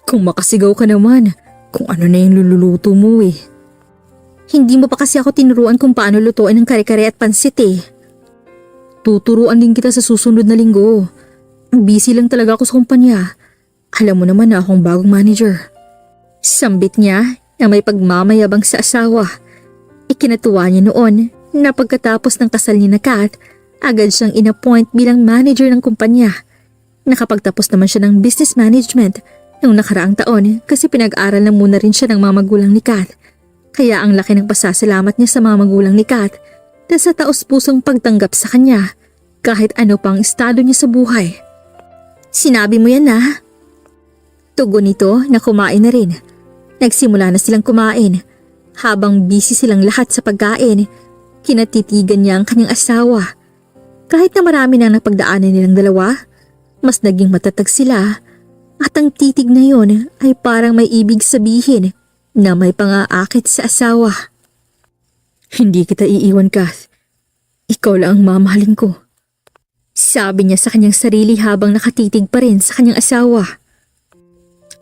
Kung makasigaw ka naman, kung ano na yung lululuto mo Hindi mo pa kasi ako tinuruan kung paano lutuin ng kare-kare at pansit Tuturuan din kita sa susunod na linggo. Busy lang talaga ako sa kumpanya. Alam mo naman na akong bagong manager. Sambit niya na may pagmamayabang sa asawa. Ikinatuwa niya noon na pagkatapos ng kasal niya na Kat, agad siyang inappoint bilang manager ng kumpanya. Nakapagtapos naman siya ng business management noong nakaraang taon kasi pinag-aral na muna rin siya ng mga magulang ni Kat. Kaya ang laki ng pasasalamat niya sa mga magulang ni Kat dahil sa taos-pusong pagtanggap sa kanya kahit ano pang estado niya sa buhay. Sinabi mo yan Tugon nito na kumain na rin. Nagsimula na silang kumain. Habang busy silang lahat sa pagkain, kinatitigan niya ang kanyang asawa. Kahit na marami nang napagdaanan nilang dalawa, mas naging matatag sila at ang titig na yon ay parang may ibig sabihin na may pang-aakit sa asawa. Hindi kita iiwan, Kath. Ikaw lang ang mamahalin ko. Sabi niya sa kanyang sarili habang nakatitig pa rin sa kanyang asawa.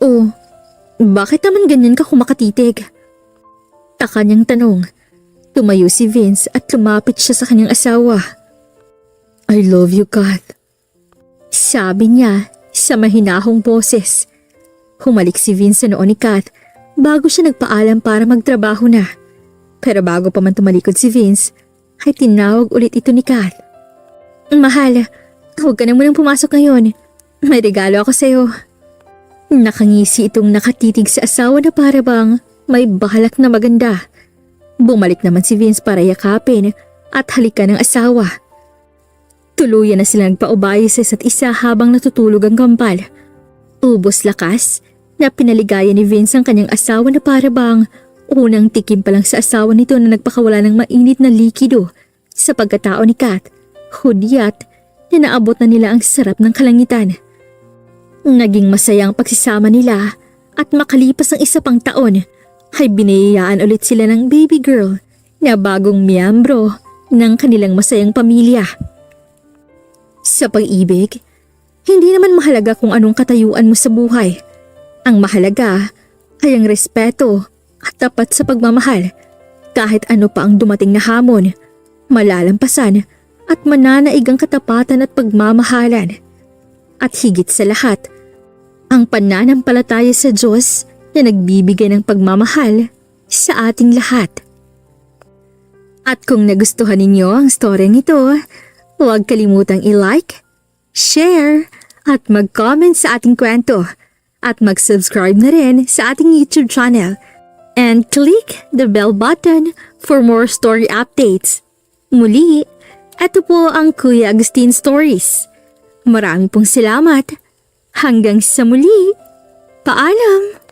Oh, bakit naman ganyan ka kumakatitig? Taka niyang tanong. Tumayo si Vince at lumapit siya sa kanyang asawa. I love you, Kath. Sabi niya sa mahinahong boses. Humalik si Vince sa noo ni Kath bago siya nagpaalam para magtrabaho na. Pero bago pa man tumalikod si Vince, ay tinawag ulit ito ni Kath. Mahal, huwag ka na munang pumasok ngayon. May regalo ako sa'yo. Nakangisi itong nakatitig sa asawa na para bang may balak na maganda. Bumalik naman si Vince para yakapin at halikan ng asawa. Tuluyan na sila nagpaubaya sa isa't isa habang natutulog ang kambal. Ubos lakas na pinaligaya ni Vince ang kanyang asawa na para bang unang tikim pa lang sa asawa nito na nagpakawala ng mainit na likido sa pagkatao ni Kath. Hudyat na naabot na nila ang sarap ng kalangitan. Naging masaya ang pagsisama nila at makalipas ang isa pang taon ay biniyayaan ulit sila ng baby girl na bagong miyembro ng kanilang masayang pamilya. Sa pag-ibig, hindi naman mahalaga kung anong katayuan mo sa buhay. Ang mahalaga ay ang respeto at tapat sa pagmamahal. Kahit ano pa ang dumating na hamon, malalampasan at mananaig ang katapatan at pagmamahalan. At higit sa lahat, ang pananampalataya sa Diyos na nagbibigay ng pagmamahal sa ating lahat. At kung nagustuhan ninyo ang storyng ito, huwag kalimutang i-like, share, at mag-comment sa ating kwento. At mag-subscribe na rin sa ating YouTube channel. And click the bell button for more story updates. Muli, ito po ang Kuya Agustin Stories. Maraming pong salamat. Hanggang sa muli. Paalam!